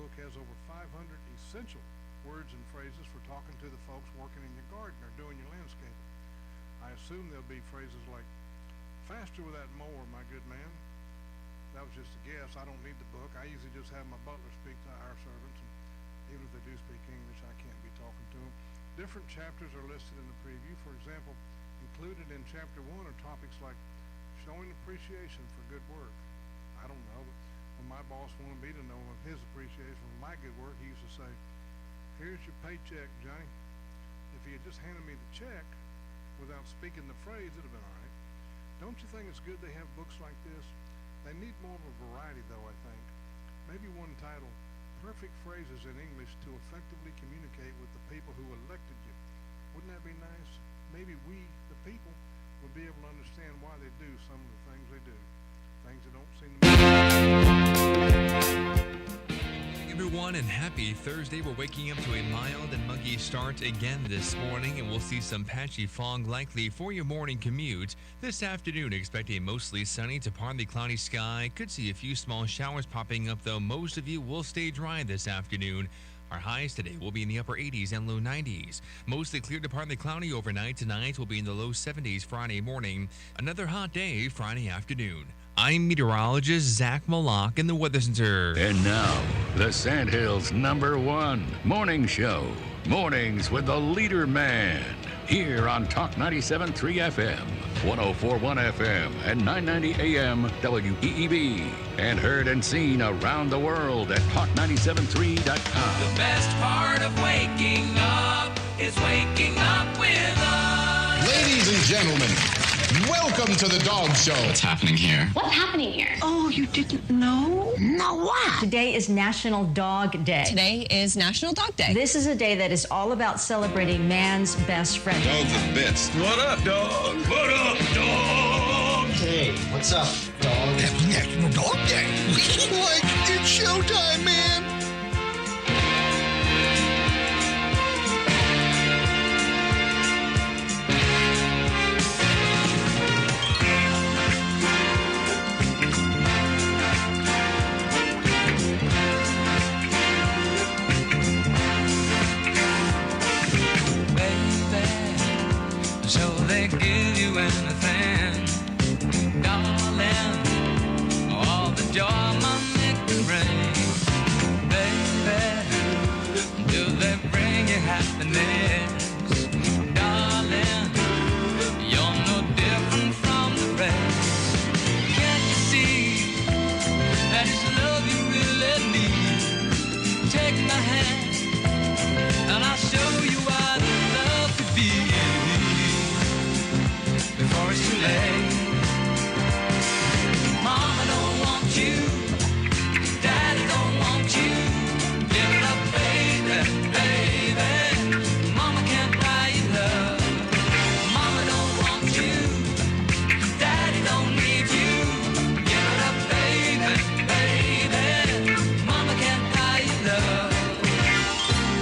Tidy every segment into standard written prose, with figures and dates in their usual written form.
book has over 500 essential words and phrases for talking to the folks working in your garden or doing your landscaping. I assume there'll be phrases like, faster with that mower, my good man. That was just a guess. I don't need the book. I usually just have my butler speak to our servants, and even if they do speak English, I can't be talking to them. Different chapters are listed in the preview. For example, included in chapter 1 are topics like showing appreciation for good work. I don't know, but when my boss wanted me to know of his appreciation for my good work, he used to say, here's your paycheck, Johnny. If he had just handed me the check without speaking the phrase, it'd have been all right. Don't you think it's good they have books like this? They need more of a variety, though, I think. Maybe one titled, Perfect Phrases in English to Effectively Communicate with the People Who Elected You. Wouldn't that be nice? Maybe we, the people, would be able to understand why they do some of the things they do. Things that don't seem to Everyone, and happy Thursday. We're waking up to a mild and muggy start again this morning, and we'll see some patchy fog likely for your morning commute. This afternoon, expect a mostly sunny to partly cloudy sky. Could see a few small showers popping up, though most of you will stay dry this afternoon. Our highs today will be in the upper 80s and low 90s. Mostly clear to partly cloudy overnight. Tonight will be in the low 70s Friday morning. Another hot day Friday afternoon. I'm meteorologist Zach Malak in the Weather Center. And now, the Sandhills' #1 morning show. Mornings with the LeaderMan. Here on Talk 97.3 FM, 104.1 FM, and 990 AM WEEB. And heard and seen around the world at talk973.com. The best part of waking up is waking up with us. Ladies and gentlemen, welcome to the Dog Show. What's happening here? What's happening here? Oh, you didn't know? No, what? Today is National Dog Day. Today is National Dog Day. This is a day that is all about celebrating man's best friend. Dogs are best. What up, dog? What up, dog? Hey, what's up, dog? It's National Dog Day. Like, it's showtime, man. So they give you anything, darling, all the joy money can bring. Baby, do they bring you happiness? Darling, you're no different from the rest. Can't you see that it's love you really need? Take my hand and I'll show you what love could be. Before it's too late. Mama don't want you, Daddy don't want you. Give it up, baby, baby. Mama can't buy you love. Mama don't want you, Daddy don't need you. Give it up, baby, baby. Mama can't buy you love.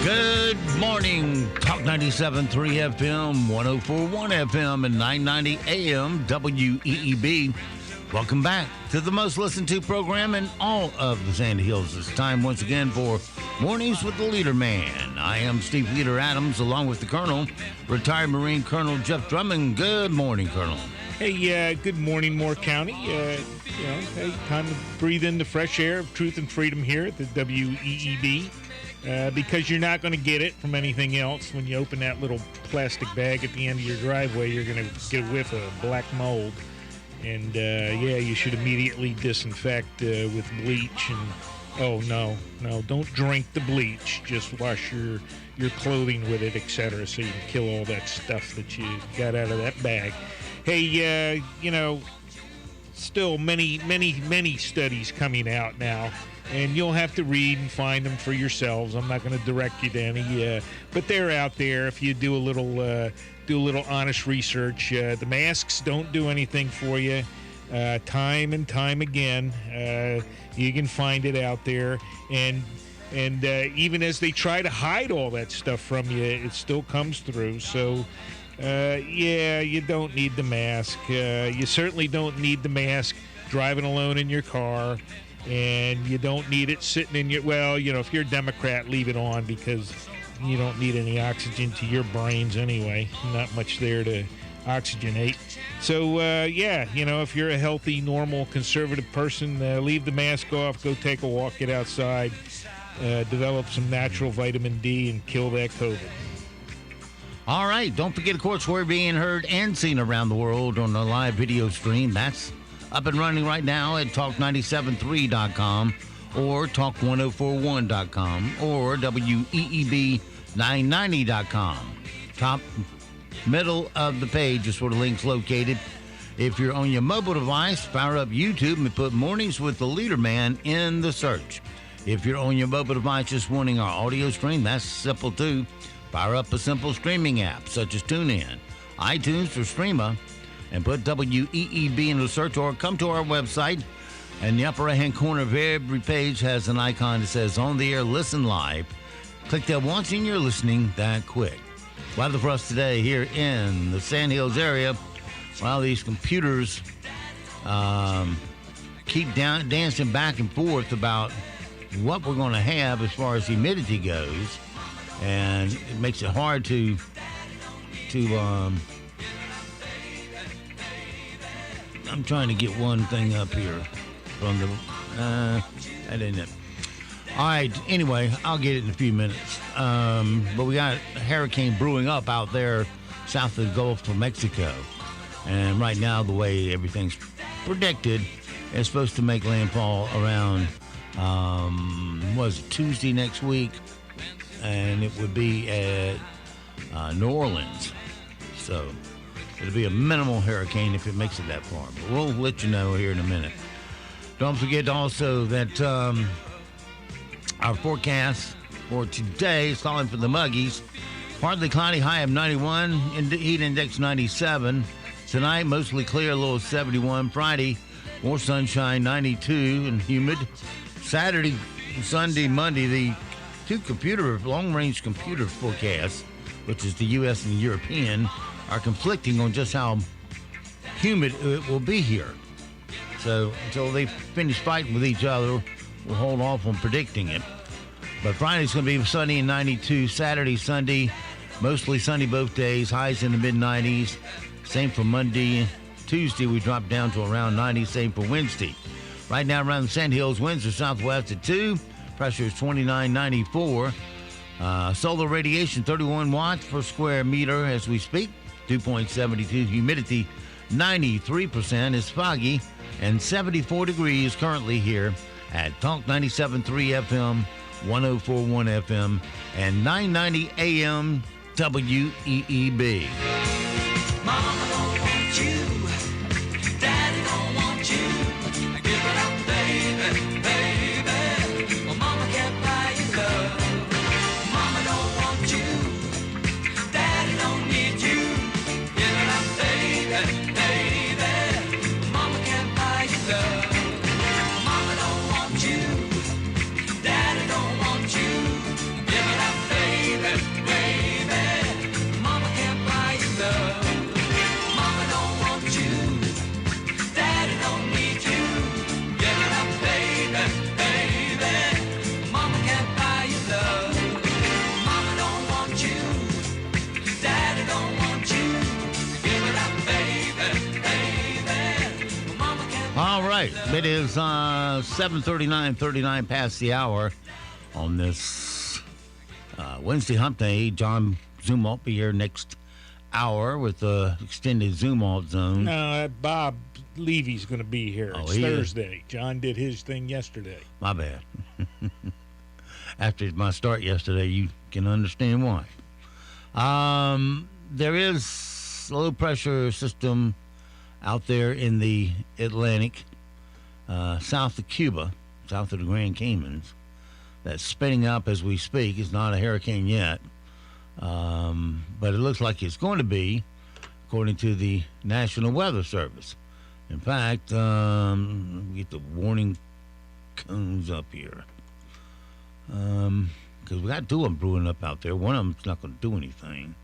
Good morning, Talk 97.3 FM, 104.1 FM, and 990 AM WEEB. Welcome back to the most listened to program in all of the Sandy Hills. It's time once again for Mornings with the LeaderMan. I am Steve Peter Adams, along with the Colonel, retired Marine Colonel Jeff Drummond. Good morning, Colonel. Hey, good morning, Moore County. Hey, time to breathe in the fresh air of truth and freedom here at the WEEB. Because you're not going to get it from anything else. When you open that little plastic bag at the end of your driveway, you're going to get a whiff of black mold. And, you should immediately disinfect with bleach. And, oh, no, don't drink the bleach. Just wash your clothing with it, etc., so you can kill all that stuff that you got out of that bag. Hey, still many studies coming out now. And you'll have to read and find them for yourselves. I'm not going to direct you to any, but they're out there. If you do a little honest research, the masks don't do anything for you. Time and time again, you can find it out there. And even as they try to hide all that stuff from you, it still comes through. So, you don't need the mask. You certainly don't need the mask driving alone in your car. and you don't need it sitting in your, well, if you're a Democrat, leave it on because you don't need any oxygen to your brains anyway. Not much there to oxygenate. So, if you're a healthy, normal, conservative person, leave the mask off, go take a walk, get outside, develop some natural vitamin D, and kill that COVID. All right. Don't forget, of course, we're being heard and seen around the world on the live video stream. That's up and running right now at talk973.com or talk1041.com or WEEB990.com. Top middle of the page is where the link's located. If you're on your mobile device, fire up YouTube and put Mornings with the LeaderMan in the search. If you're on your mobile device just wanting our audio stream, that's simple too. Fire up a simple streaming app such as TuneIn, iTunes, or Streama, and put WEEB in the search, or come to our website. And the upper right-hand corner of every page has an icon that says On the Air, Listen Live. Click that once and you're listening that quick. Weather for us today here in the Sand Hills area. Well, these computers keep dancing back and forth about what we're going to have as far as humidity goes. And it makes it hard to I'm trying to get one thing up here from the that ain't it. All right, anyway, I'll get it in a few minutes. But we got a hurricane brewing up out there south of the Gulf of Mexico. And right now, the way everything's predicted, it's supposed to make landfall around Tuesday next week, and it would be at New Orleans. So it'll be a minimal hurricane if it makes it that far. But we'll let you know here in a minute. Don't forget also that our forecast for today is calling for the Muggies. Partly cloudy, high of 91, heat index 97. Tonight, mostly clear, low of 71. Friday, more sunshine, 92, and humid. Saturday, Sunday, Monday, the two long-range computer forecasts, which is the U.S. and the European, are conflicting on just how humid it will be here. So until they finish fighting with each other, we'll hold off on predicting it. But Friday's going to be sunny and 92. Saturday, Sunday, mostly sunny both days. Highs in the mid-90s. Same for Monday. Tuesday, we drop down to around 90. Same for Wednesday. Right now around the Sand Hills, winds are southwest at 2. Pressure is 2994. Solar radiation, 31 watts per square meter as we speak. 2.72. Humidity, 93%. It's foggy and 74 degrees currently here at Talk 97.3 FM, 104.1 FM, and 990 AM WEEB. Mama don't want you, Daddy don't want you. Give it up, baby, baby. Well, Mama can't buy you love. Mama don't want you, Daddy don't need you. Give it up, baby, baby. Mama can't buy you love. Mama don't want you, Daddy don't want you. Give it up, baby, baby. Mama can't buy you love. Mama don't want you, Daddy don't need you. Give it up, baby, baby. Mama can't buy you love. Mama don't want you, Daddy don't want you. Give it up, baby, baby. Mama can't. All right, it is 7:39 past the hour on this Wednesday hump day. John Zoom will be here next hour with the extended Zoom alt zone. No, Bob Levy's going to be here. Oh, It's he is? Thursday. John did his thing yesterday. My bad. After my start yesterday, you can understand why. There is a low pressure system out there in the Atlantic, south of Cuba, south of the Grand Caymans, that's spinning up as we speak. It's not a hurricane yet, but it looks like it's going to be, according to the National Weather Service. In fact, we get the warning cones up here, because we got two of them brewing up out there. One of them's not going to do anything.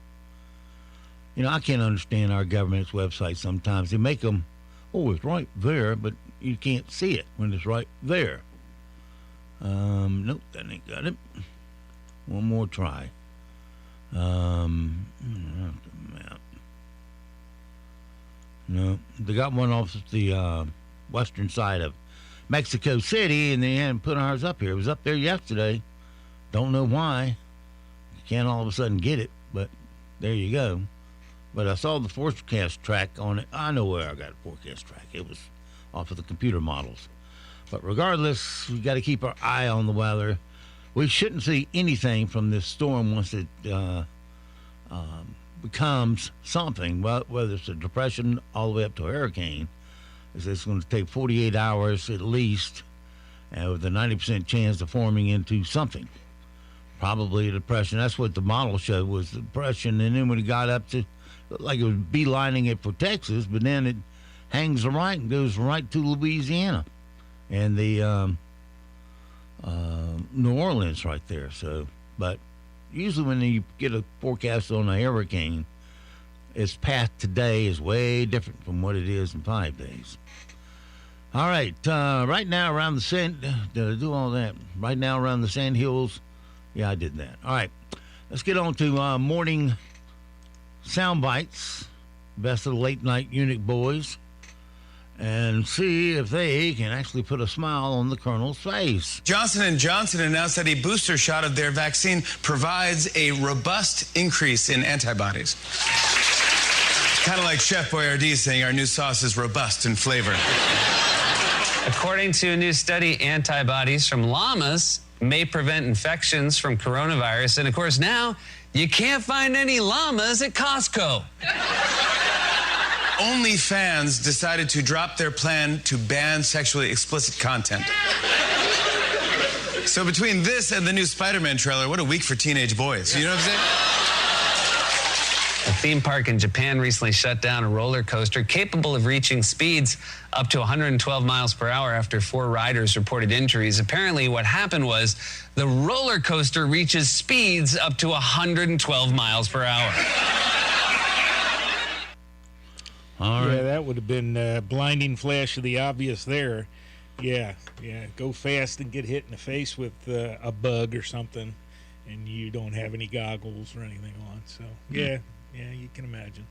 You know, I can't understand our government's website sometimes. They make them, oh, it's right there, but you can't see it when it's right there. Nope, that ain't got it. One more try. No, they got one off the western side of Mexico City, and they hadn't put ours up here. It was up there yesterday. Don't know why. You can't all of a sudden get it, but there you go. But I saw the forecast track on it. I know where I got a forecast track. It was off of the computer models. But regardless, we got to keep our eye on the weather. We shouldn't see anything from this storm once it becomes something, whether it's a depression all the way up to a hurricane. It's going to take 48 hours at least, with a 90% chance of forming into something. Probably a depression. That's what the model showed, was the depression. And then when it got up to, like it was beelining it for Texas, but then it hangs right and goes right to Louisiana and the New Orleans right there. So, but usually when you get a forecast on a hurricane, its path today is way different from what it is in 5 days. All right, right now around the sand, did I do all that? Right now around the sand hills, yeah, I did that. All right, let's get on to morning sound bites, best of the late night Unit boys, and see if they can actually put a smile on the Colonel's face. Johnson & Johnson announced that a booster shot of their vaccine provides a robust increase in antibodies. Kind of like Chef Boyardee saying our new sauce is robust in flavor. According to a new study, antibodies from llamas may prevent infections from coronavirus. And of course, now you can't find any llamas at Costco. OnlyFans decided to drop their plan to ban sexually explicit content. So between this and the new Spider-Man trailer, what a week for teenage boys. You know what I'm saying? A theme park in Japan recently shut down a roller coaster capable of reaching speeds up to 112 miles per hour after 4 riders reported injuries. Apparently, what happened was the roller coaster reaches speeds up to 112 miles per hour. All right. Yeah, that would have been a blinding flash of the obvious there. Yeah. Go fast and get hit in the face with a bug or something, and you don't have any goggles or anything on. So, yeah, you can imagine.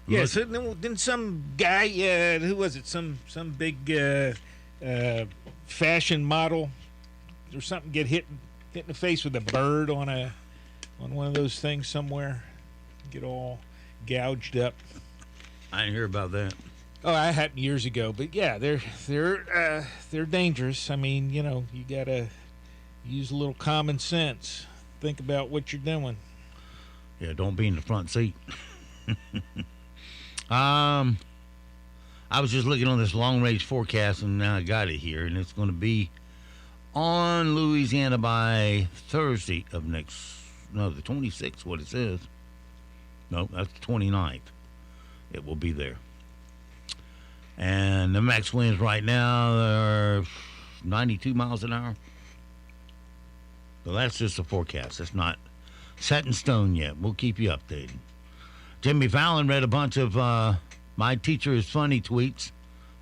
Yeah, so then some guy, who was it? Some big fashion model or something get hit in the face with a bird on one of those things somewhere, get all gouged up. I didn't hear about that. Oh, I had years ago, but yeah, they're dangerous. I mean, you gotta use a little common sense. Think about what you're doing. Yeah, don't be in the front seat. I was just looking on this long-range forecast, and now I got it here, and it's going to be on Louisiana by Thursday of the 26th, what it says. No, that's the 29th. It will be there. And the max winds right now are 92 miles an hour. So that's just a forecast. It's not set in stone yet. We'll keep you updated. Jimmy Fallon read a bunch of My Teacher is Funny tweets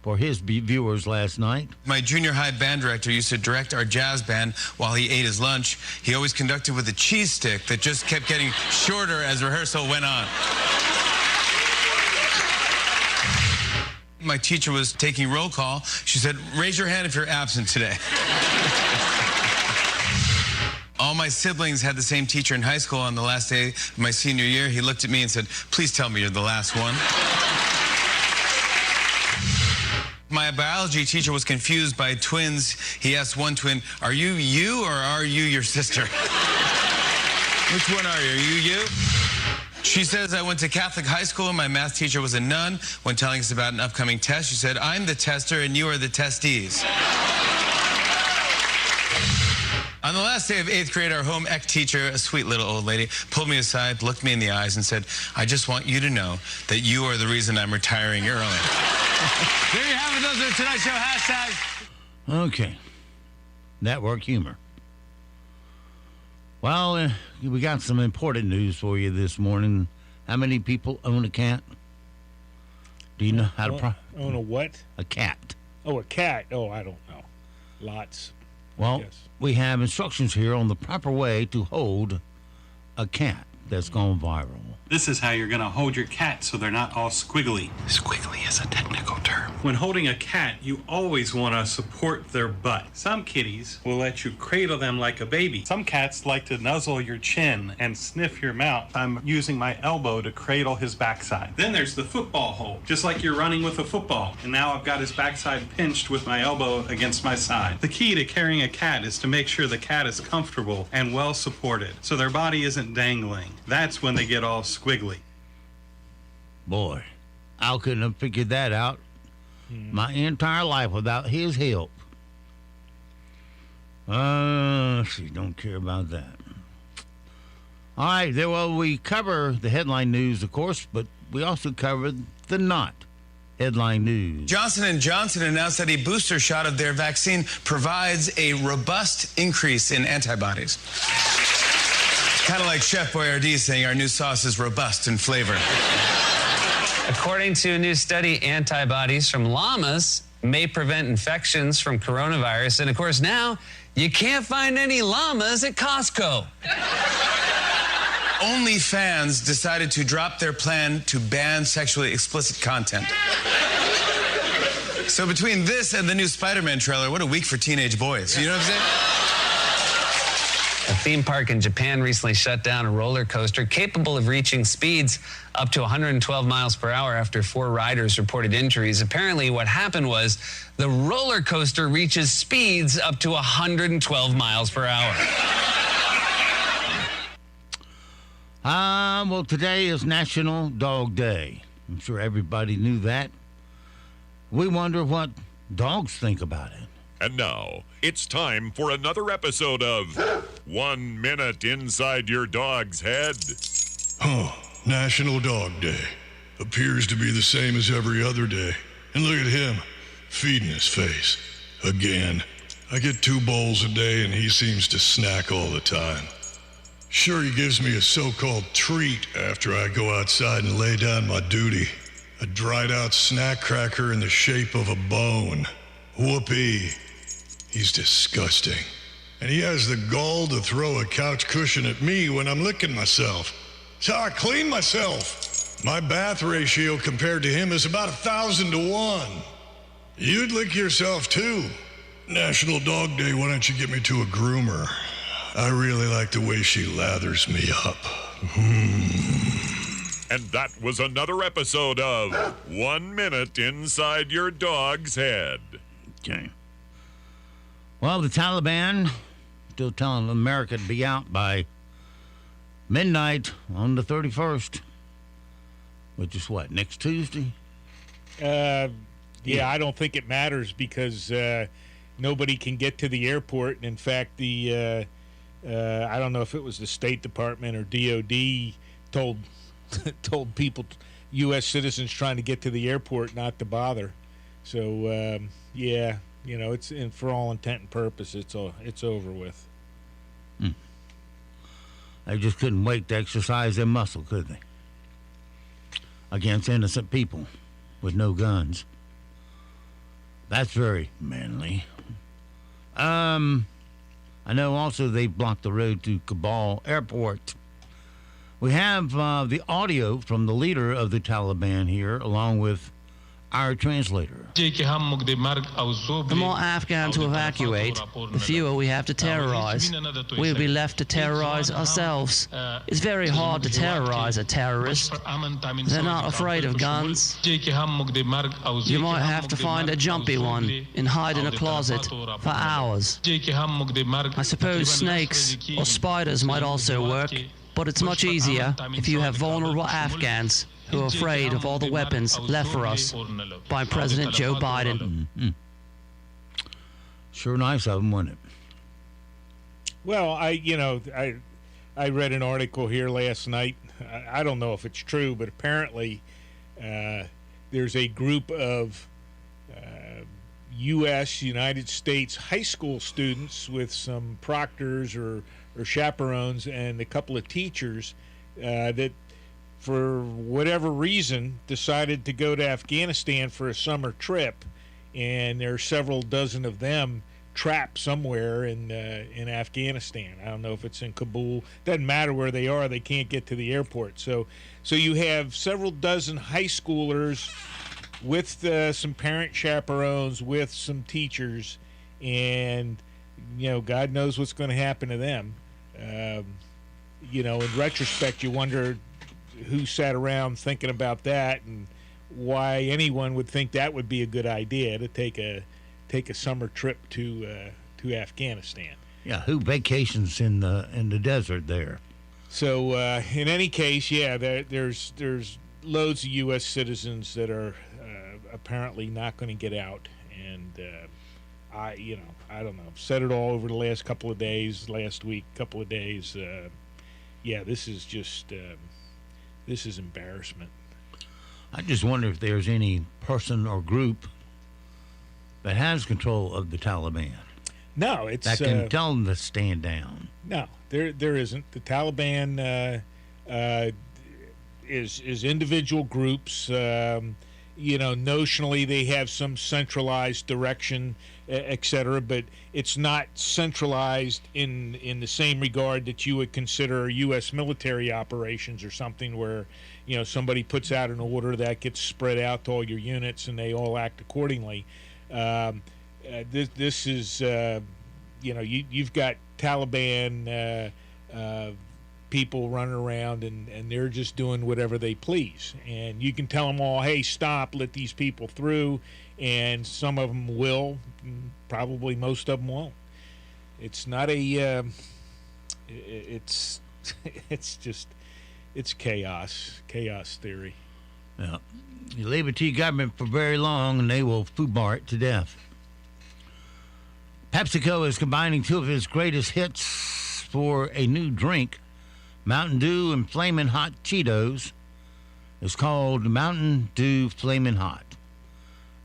for his viewers last night. My junior high band director used to direct our jazz band while he ate his lunch. He always conducted with a cheese stick that just kept getting shorter as rehearsal went on. My teacher was taking roll call. She said, "Raise your hand if you're absent today." All my siblings had the same teacher in high school. On the last day of my senior year, he looked at me and said, "Please tell me you're the last one." My biology teacher was confused by twins. He asked one twin, "Are you or are you your sister?" "Which one are you? Are you? She says, "I went to Catholic high school and my math teacher was a nun. When telling us about an upcoming test, she said, 'I'm the tester and you are the testees.'" On the last day of 8th grade, our home ec teacher, a sweet little old lady, pulled me aside, looked me in the eyes, and said, "I just want you to know that you are the reason I'm retiring early." There you have it. Those are tonight's show hashtags. Okay. Network humor. Well, we got some important news for you this morning. How many people own a cat? Do you know how to own a what? A cat. Oh, a cat. Oh, I don't know. Lots. Well, we have instructions here on the proper way to hold a cat that's gone viral. This is how you're going to hold your cat so they're not all squiggly. Squiggly is a technical term. When holding a cat, you always want to support their butt. Some kitties will let you cradle them like a baby. Some cats like to nuzzle your chin and sniff your mouth. I'm using my elbow to cradle his backside. Then there's the football hold, just like you're running with a football. And now I've got his backside pinched with my elbow against my side. The key to carrying a cat is to make sure the cat is comfortable and well supported, so their body isn't dangling. That's when they get all squiggly. Boy, I couldn't have figured that out my entire life without his help. She don't care about that. All right, well, we cover the headline news, of course, but we also covered the not headline news. Johnson & Johnson announced that a booster shot of their vaccine provides a robust increase in antibodies. Kind of like Chef Boyardee saying our new sauce is robust in flavor. According to a new study, antibodies from llamas may prevent infections from coronavirus. And of course, now you can't find any llamas at Costco. OnlyFans decided to drop their plan to ban sexually explicit content. So between this and the new Spider-Man trailer, what a week for teenage boys. You know what I'm saying? A theme park in Japan recently shut down a roller coaster capable of reaching speeds up to 112 miles per hour after 4 riders reported injuries. Apparently, what happened was the roller coaster reaches speeds up to 112 miles per hour. Well, today is National Dog Day. I'm sure everybody knew that. We wonder what dogs think about it. And now, it's time for another episode of 1 Minute Inside Your Dog's Head. National Dog Day. Appears to be the same as every other day. And look at him, feeding his face. Again. I get 2 bowls a day and he seems to snack all the time. Sure, he gives me a so-called treat after I go outside and lay down my duty. A dried-out snack cracker in the shape of a bone. Whoopee. He's disgusting. And he has the gall to throw a couch cushion at me when I'm licking myself. So I clean myself. My bath ratio compared to him is about 1,000 to 1. You'd lick yourself too. National Dog Day, why don't you get me to a groomer? I really like the way she lathers me up. And that was another episode of 1 Minute Inside Your Dog's Head. Okay. Well, the Taliban still telling America to be out by midnight on the 31st, which is what, next Tuesday? Yeah, I don't think it matters because nobody can get to the airport. And in fact, I don't know if it was the State Department or DOD told people, U.S. citizens trying to get to the airport not to bother. So, yeah. You know, it's and for all intent and purpose, it's over with. They just couldn't wait to exercise their muscle, could they? Against innocent people with no guns. That's very manly. I know also they blocked the road to Kabul Airport. We have the audio from the leader of the Taliban here, along with our translator. The more Afghans who evacuate, the fewer we have to terrorize. We will be left to terrorize ourselves. It's very hard to terrorize a terrorist. They're not afraid of guns. You might have to find a jumpy one and hide in a closet for hours. I suppose snakes or spiders might also work, but it's much easier if you have vulnerable Afghans who are afraid of all the weapons left for us by President Joe Biden. Sure nice of them, wasn't it? Well, I read an article here last night. I don't know if it's true, but apparently there's a group of United States high school students with some proctors or chaperones and a couple of teachers that for whatever reason decided to go to Afghanistan for a summer trip, and there are several dozen of them trapped somewhere in Afghanistan. I don't know if it's in Kabul. Doesn't matter where they are; they can't get to the airport. So you have several dozen high schoolers with some parent chaperones, with some teachers, and God knows what's going to happen to them. In retrospect, you wonder who sat around thinking about that and why anyone would think that would be a good idea to take a summer trip to Afghanistan. Yeah, who vacations in the desert there? So in any case, there's loads of U.S. citizens that are apparently not going to get out, and I don't know. I've said it all over the last couple of days, last week, couple of days. This is just this is embarrassment. I just wonder if there's any person or group that has control of the Taliban. No, it's that can tell them to stand down. No, there isn't. The Taliban is individual groups. Notionally they have some centralized direction, etc., but it's not centralized in the same regard that you would consider U.S. military operations or something where somebody puts out an order that gets spread out to all your units and they all act accordingly. This is you've got Taliban people running around and they're just doing whatever they please, and you can tell them all, hey, stop, let these people through, and some of them will, probably most of them won't. It's not a it's chaos theory. Yeah, you leave it to your government for very long and they will foobar it to death. PepsiCo is combining two of its greatest hits for a new drink, Mountain Dew and Flamin' Hot Cheetos. It's called Mountain Dew Flamin' Hot.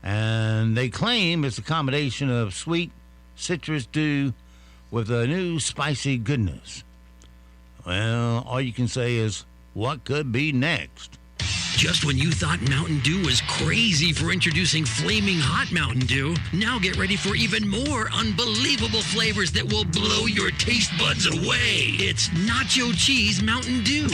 And they claim it's a combination of sweet citrus dew with a new spicy goodness. Well, all you can say is, what could be next? Just when you thought Mountain Dew was crazy for introducing flaming hot Mountain Dew, now get ready for even more unbelievable flavors that will blow your taste buds away. It's nacho cheese Mountain Dew.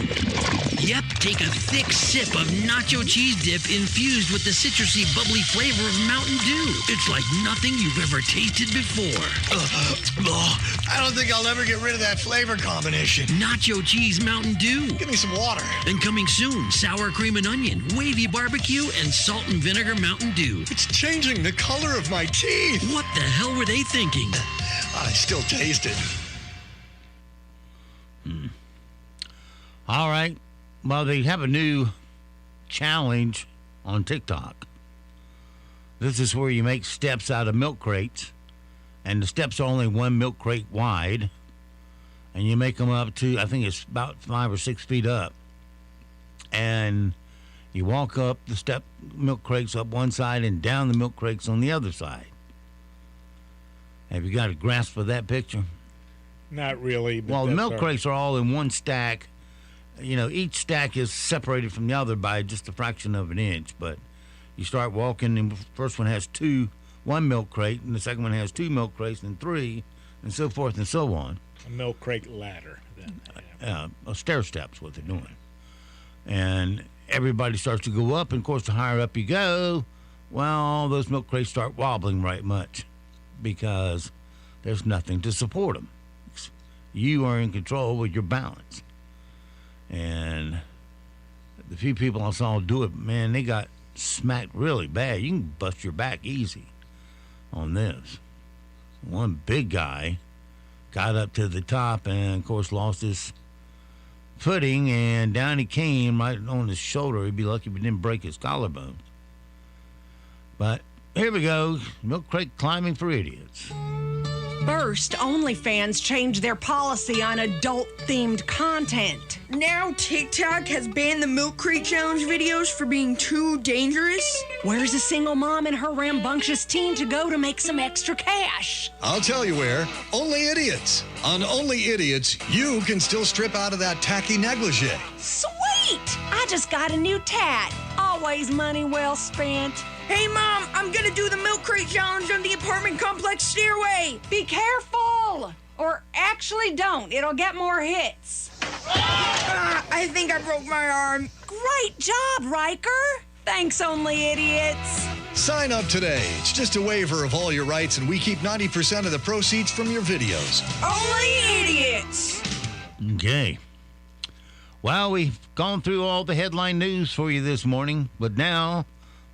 Yep, take a thick sip of nacho cheese dip infused with the citrusy, bubbly flavor of Mountain Dew. It's like nothing you've ever tasted before. I don't think I'll ever get rid of that flavor combination. Nacho cheese Mountain Dew. Give me some water. And coming soon, sour cream and onion, wavy barbecue, and salt and vinegar Mountain Dew. It's changing the color of my teeth. What the hell were they thinking? I still taste it. All right. Well, they have a new challenge on TikTok. This is where you make steps out of milk crates, and the steps are only 1 milk crate wide, and you make them up to, I think it's about 5 or 6 feet up. And you walk up the milk crates up one side and down the milk crates on the other side. Have you got a grasp of that picture? Not really. But well, the milk crates are all in one stack. Each stack is separated from the other by just a fraction of an inch. But you start walking, and the first one has one milk crate, and the second one has 2 milk crates, and 3, and so forth and so on. A milk crate ladder. Then, stair steps, what they're doing. And everybody starts to go up, and of course the higher up you go, well, those milk crates start wobbling right much because there's nothing to support them. You are in control with your balance. And the few people I saw do it, man, they got smacked really bad. You can bust your back easy on this. One big guy got up to the top and of course lost his footing, and down he came right on his shoulder. He'd be lucky if he didn't break his collarbone. But here we go, milk crate climbing for idiots. First, OnlyFans changed their policy on adult-themed content. Now TikTok has banned the Milk Crate Challenge videos for being too dangerous. Where's a single mom and her rambunctious teen to go to make some extra cash? I'll tell you where. Only Idiots. On Only Idiots, you can still strip out of that tacky negligee. Sweet! I just got a new tat. Always money well spent. Hey, Mom, I'm gonna do the milk crate challenge on the apartment complex stairway. Be careful! Or actually don't. It'll get more hits. I think I broke my arm. Great job, Riker. Thanks, Only Idiots. Sign up today. It's just a waiver of all your rights, and we keep 90% of the proceeds from your videos. Only Idiots. Okay. Well, we've gone through all the headline news for you this morning, but now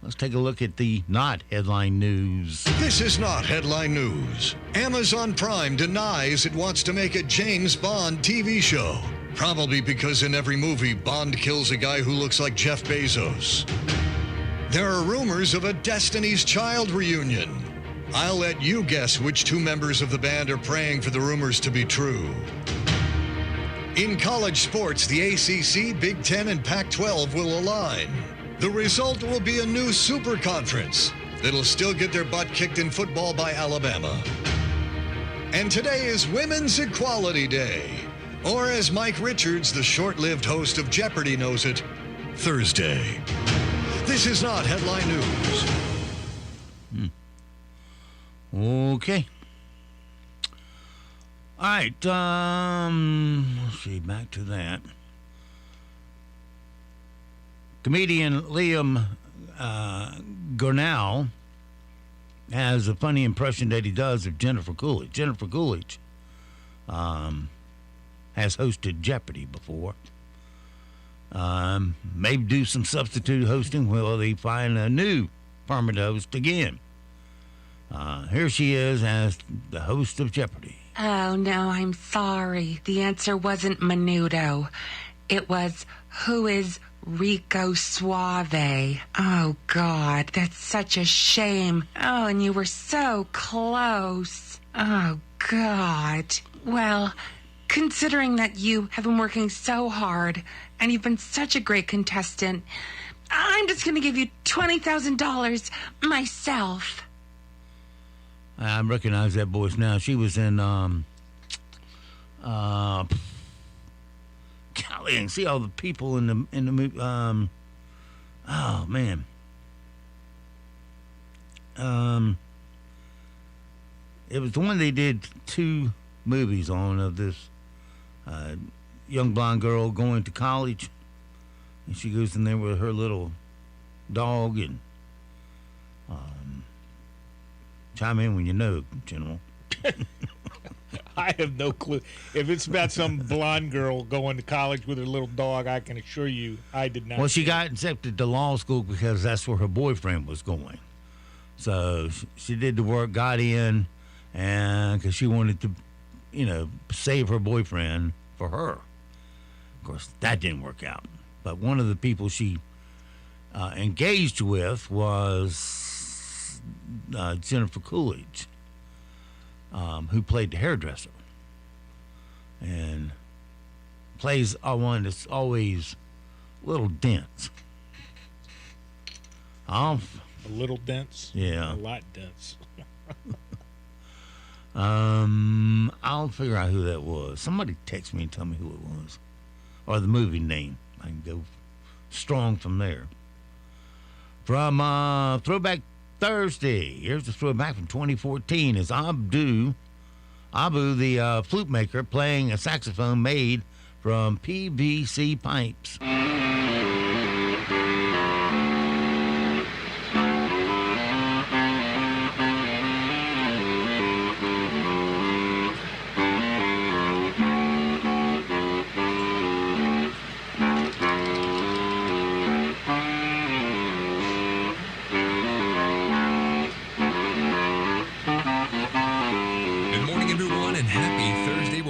let's take a look at the not headline news. This is not headline news. Amazon Prime denies it wants to make a James Bond TV show. Probably because in every movie, Bond kills a guy who looks like Jeff Bezos. There are rumors of a Destiny's Child reunion. I'll let you guess which two members of the band are praying for the rumors to be true. In college sports, the ACC, Big Ten, and Pac-12 will align. The result will be a new super conference that'll still get their butt kicked in football by Alabama. And today is Women's Equality Day. Or as Mike Richards, the short-lived host of Jeopardy, knows it, Thursday. This is not headline news. Okay. All right. Let's see. Back to that. Comedian Liam Gurnall has a funny impression that he does of Jennifer Coolidge. Jennifer Coolidge has hosted Jeopardy before. Maybe do some substitute hosting while they find a new permanent host again. Here she is as the host of Jeopardy. Oh, no, I'm sorry. The answer wasn't Menudo. It was, who is Rico Suave? Oh, God, that's such a shame. Oh, and you were so close. Oh, God. Well, considering that you have been working so hard and you've been such a great contestant, I'm just going to give you $20,000 myself. I recognize that voice now. She was in, golly, and see all the people in the movie. Oh man. It was the one they did 2 movies on of this young blonde girl going to college, and she goes in there with her little dog and. Chime in when you know, General. I have no clue. If it's about some blonde girl going to college with her little dog, I can assure you I did not. Well, she got accepted to law school because that's where her boyfriend was going. So she did the work, got in, and because she wanted to, save her boyfriend for her. Of course, that didn't work out. But one of the people she engaged with was Jennifer Coolidge, who played the hairdresser, and plays one that's always a little dense. A little dense? Yeah. A lot dense. I'll figure out who that was. Somebody text me and tell me who it was, or the movie name. I can go strong from there. From Throwback Thursday, here's the throwback from 2014 is Abu, the flute maker, playing a saxophone made from PVC pipes.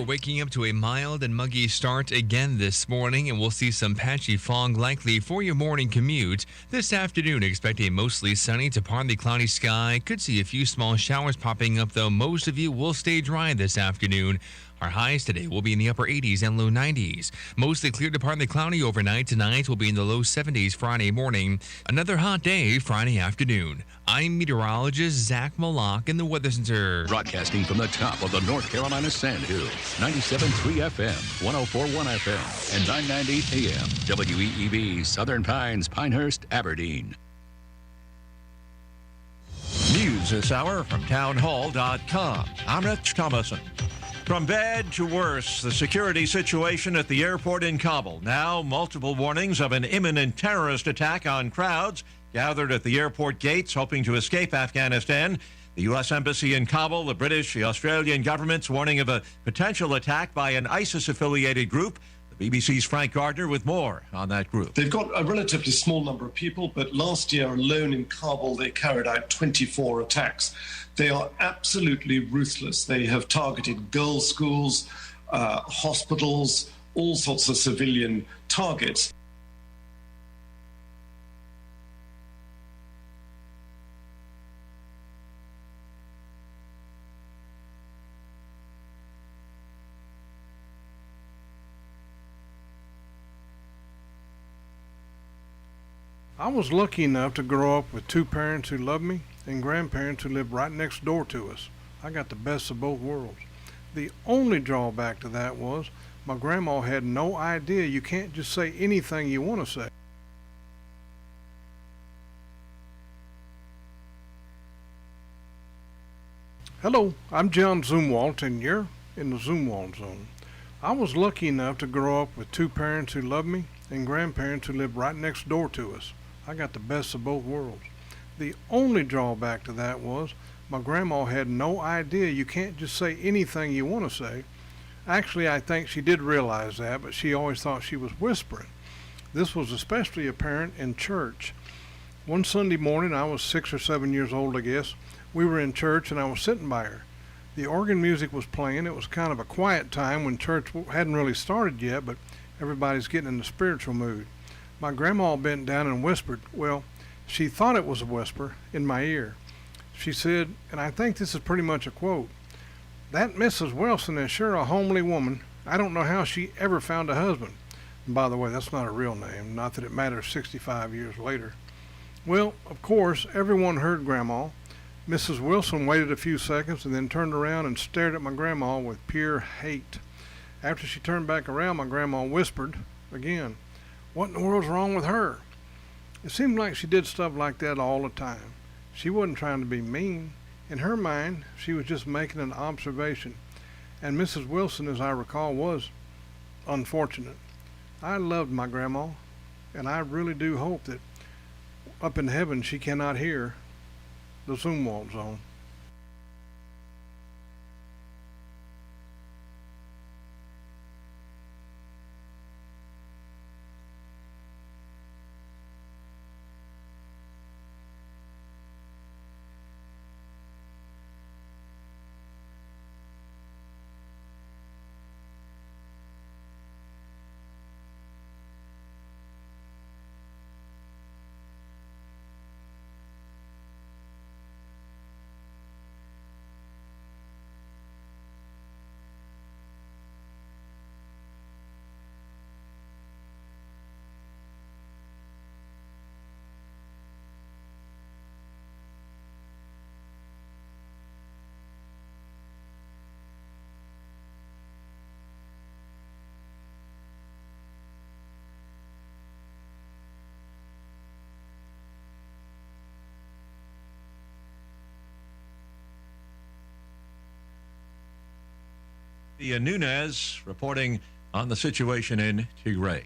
Waking up to a mild and muggy start again this morning, and we'll see some patchy fog likely for your morning commute. This afternoon, expect a mostly sunny to partly cloudy sky. Could see a few small showers popping up, though most of you will stay dry this afternoon. Our highs today will be in the upper 80s and low 90s. Mostly clear to partly cloudy overnight. Tonight will be in the low 70s Friday morning. Another hot day Friday afternoon. I'm meteorologist Zach Malak in the Weather Center. Broadcasting from the top of the North Carolina Sandhills. 97.3 FM, 104.1 FM, and 990 AM. WEEB, Southern Pines, Pinehurst, Aberdeen. News this hour from townhall.com. I'm Rich Thomason. From bad to worse, the security situation at the airport in Kabul. Now, multiple warnings of an imminent terrorist attack on crowds gathered at the airport gates hoping to escape Afghanistan. The U.S. Embassy in Kabul, the British, the Australian governments warning of a potential attack by an ISIS-affiliated group. The BBC's Frank Gardner with more on that group. They've got a relatively small number of people, but last year alone in Kabul, they carried out 24 attacks. They are absolutely ruthless. They have targeted girls' schools, hospitals, all sorts of civilian targets. I was lucky enough to grow up with two parents who loved me and grandparents who lived right next door to us. I got the best of both worlds. The only drawback to that was my grandma had no idea you can't just say anything you want to say. Hello, I'm John Zumwalt, and you're in the Zumwalt Zone. I was lucky enough to grow up with two parents who loved me and grandparents who lived right next door to us. I got the best of both worlds. The only drawback to that was my grandma had no idea you can't just say anything you want to say. Actually, I think she did realize that, but she always thought she was whispering. This was especially apparent in church. One Sunday morning, I was 6 or 7 years old, I guess. We were in church and I was sitting by her. The organ music was playing. It was kind of a quiet time when church hadn't really started yet, but everybody's getting in the spiritual mood. My grandma bent down and whispered, well, she thought it was a whisper, in my ear. She said, and I think this is pretty much a quote, "That Mrs. Wilson is sure a homely woman. I don't know how she ever found a husband." And by the way, that's not a real name, not that it matters 65 years later. Well, of course, everyone heard Grandma. Mrs. Wilson waited a few seconds and then turned around and stared at my grandma with pure hate. After she turned back around, my grandma whispered again, "What in the world's wrong with her?" It seemed like she did stuff like that all the time. She wasn't trying to be mean. In her mind, she was just making an observation. And Mrs. Wilson, as I recall, was unfortunate. I loved my grandma, and I really do hope that up in heaven she cannot hear the Zumwalt Zone. Nunez reporting on the situation in Tigray.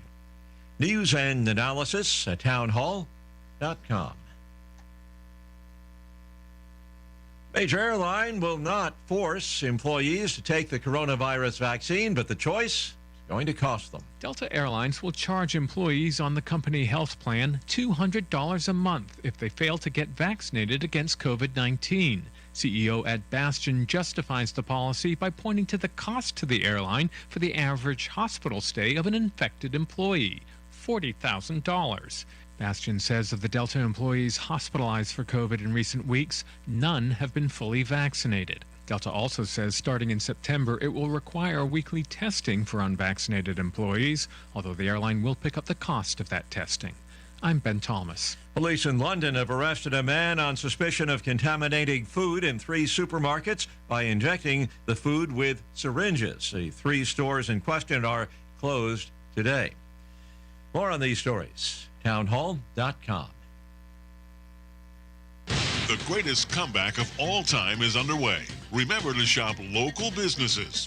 News and analysis at townhall.com. Major airline will not force employees to take the coronavirus vaccine, but the choice is going to cost them. Delta Airlines will charge employees on the company health plan $200 a month if they fail to get vaccinated against COVID-19. CEO Ed Bastian justifies the policy by pointing to the cost to the airline for the average hospital stay of an infected employee, $40,000. Bastian says of the Delta employees hospitalized for COVID in recent weeks, none have been fully vaccinated. Delta also says starting in September, it will require weekly testing for unvaccinated employees, although the airline will pick up the cost of that testing. I'm Ben Thomas. Police in London have arrested a man on suspicion of contaminating food in 3 supermarkets by injecting the food with syringes. The 3 stores in question are closed today. More on these stories, townhall.com. The greatest comeback of all time is underway. Remember to shop local businesses.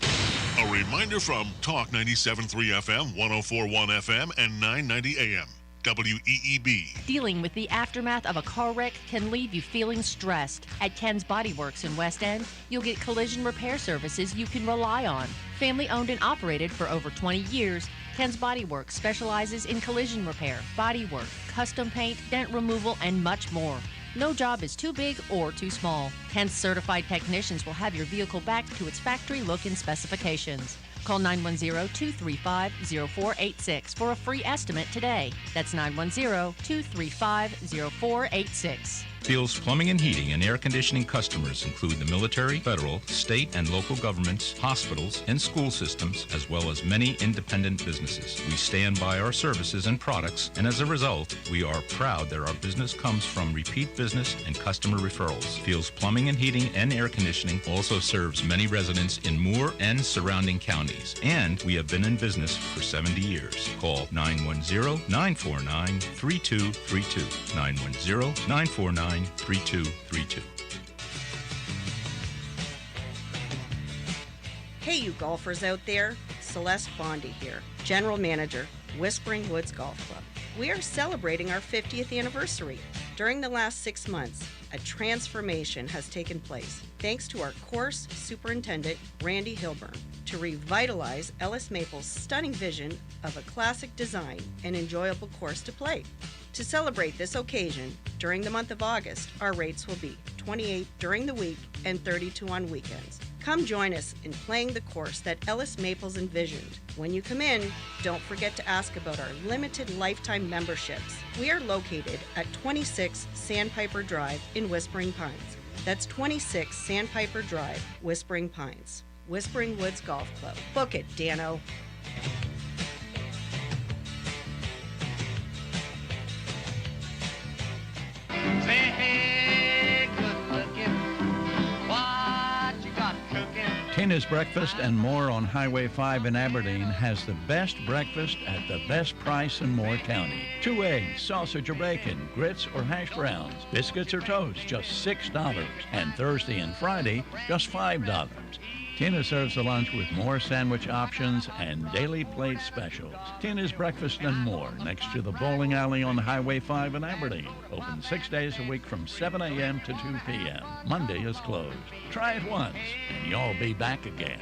A reminder from Talk 97.3 FM, 104.1 FM, and 990 AM. WEEB. Dealing with the aftermath of a car wreck can leave you feeling stressed. At Ken's Body Works in West End, you'll get collision repair services you can rely on. Family owned and operated for over 20 years, Ken's Body Works specializes in collision repair, body work, custom paint, dent removal, and much more. No job is too big or too small. Ken's certified technicians will have your vehicle back to its factory look and specifications. Call 910-235-0486 for a free estimate today. That's 910-235-0486. Fields Plumbing and Heating and Air Conditioning customers include the military, federal, state, and local governments, hospitals, and school systems, as well as many independent businesses. We stand by our services and products, and as a result, we are proud that our business comes from repeat business and customer referrals. Fields Plumbing and Heating and Air Conditioning also serves many residents in Moore and surrounding counties, and we have been in business for 70 years. Call 910-949-3232. 910-949-3232. Hey, you golfers out there. Celeste Bondi here, General Manager, Whispering Woods Golf Club. We are celebrating our 50th anniversary. During the last 6 months, a transformation has taken place thanks to our course superintendent, Randy Hilburn, to revitalize Ellis Maple's stunning vision of a classic design and enjoyable course to play. To celebrate this occasion, during the month of August, our rates will be $28 during the week and $32 on weekends. Come join us in playing the course that Ellis Maples envisioned. When you come in, don't forget to ask about our limited lifetime memberships. We are located at 26 Sandpiper Drive in Whispering Pines. That's 26 Sandpiper Drive, Whispering Pines. Whispering Woods Golf Club. Book it, Dano. Tina's Breakfast and More on Highway 5 in Aberdeen has the best breakfast at the best price in Moore County. 2 eggs, sausage or bacon, grits or hash browns, biscuits or toast, just $6. And Thursday and Friday, just $5. Tina serves the lunch with more sandwich options and daily plate specials. Tina's Breakfast and More, next to the bowling alley on Highway 5 in Aberdeen. Open 6 days a week from 7 a.m. to 2 p.m. Monday is closed. Try it once, and you'll be back again.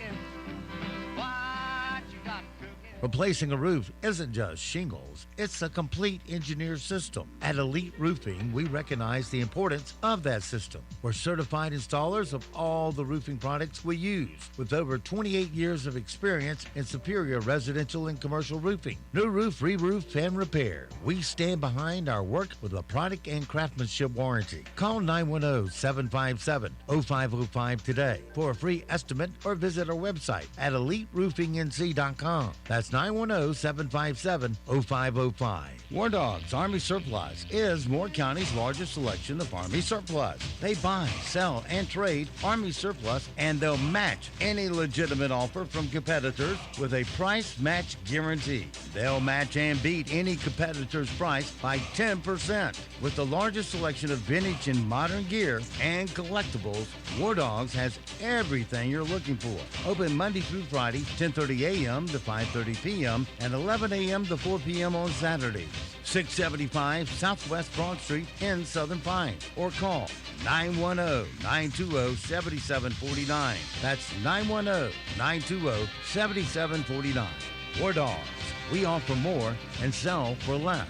Replacing a roof isn't just shingles, it's a complete engineered system. At Elite Roofing, we recognize the importance of that system. We're certified installers of all the roofing products we use, with over 28 years of experience in superior residential and commercial roofing. New roof, re-roof, and repair. We stand behind our work with a product and craftsmanship warranty. Call 910-757-0505 today for a free estimate or visit our website at eliteroofingnc.com. That's 910-757-0505. War Dogs Army Surplus is Moore County's largest selection of Army surplus. They buy, sell, and trade Army surplus, and they'll match any legitimate offer from competitors with a price match guarantee. They'll match and beat any competitor's price by 10%. With the largest selection of vintage and modern gear and collectibles, War Dogs has everything you're looking for. Open Monday through Friday, 10:30 a.m. to 5:30 p.m. and 11 a.m. to 4 p.m. on Saturdays. 675 Southwest Broad Street in Southern Pines, or call 910-920-7749. That's 910-920-7749. War Dogs. We offer more and sell for less.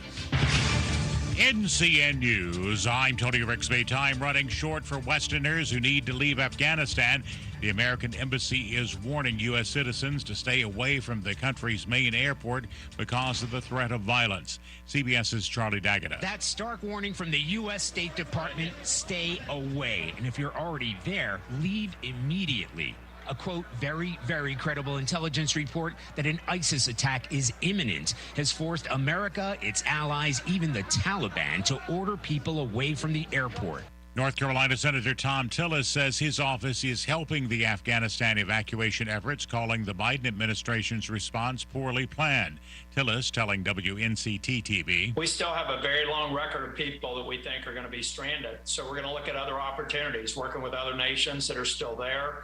NCN News, I'm Tony Rixby. Time running short for Westerners who need to leave Afghanistan. The American Embassy is warning U.S. citizens to stay away from the country's main airport because of the threat of violence. CBS's Charlie D'Agata. That stark warning from the U.S. State Department, stay away. And if you're already there, leave immediately. A quote, very, very credible intelligence report that an ISIS attack is imminent has forced America, its allies, even the Taliban to order people away from the airport. North Carolina Senator Tom Tillis says his office is helping the Afghanistan evacuation efforts, calling the Biden administration's response poorly planned. Tillis telling WNCT-TV. We still have a very long record of people that we think are going to be stranded. So we're going to look at other opportunities, working with other nations that are still there.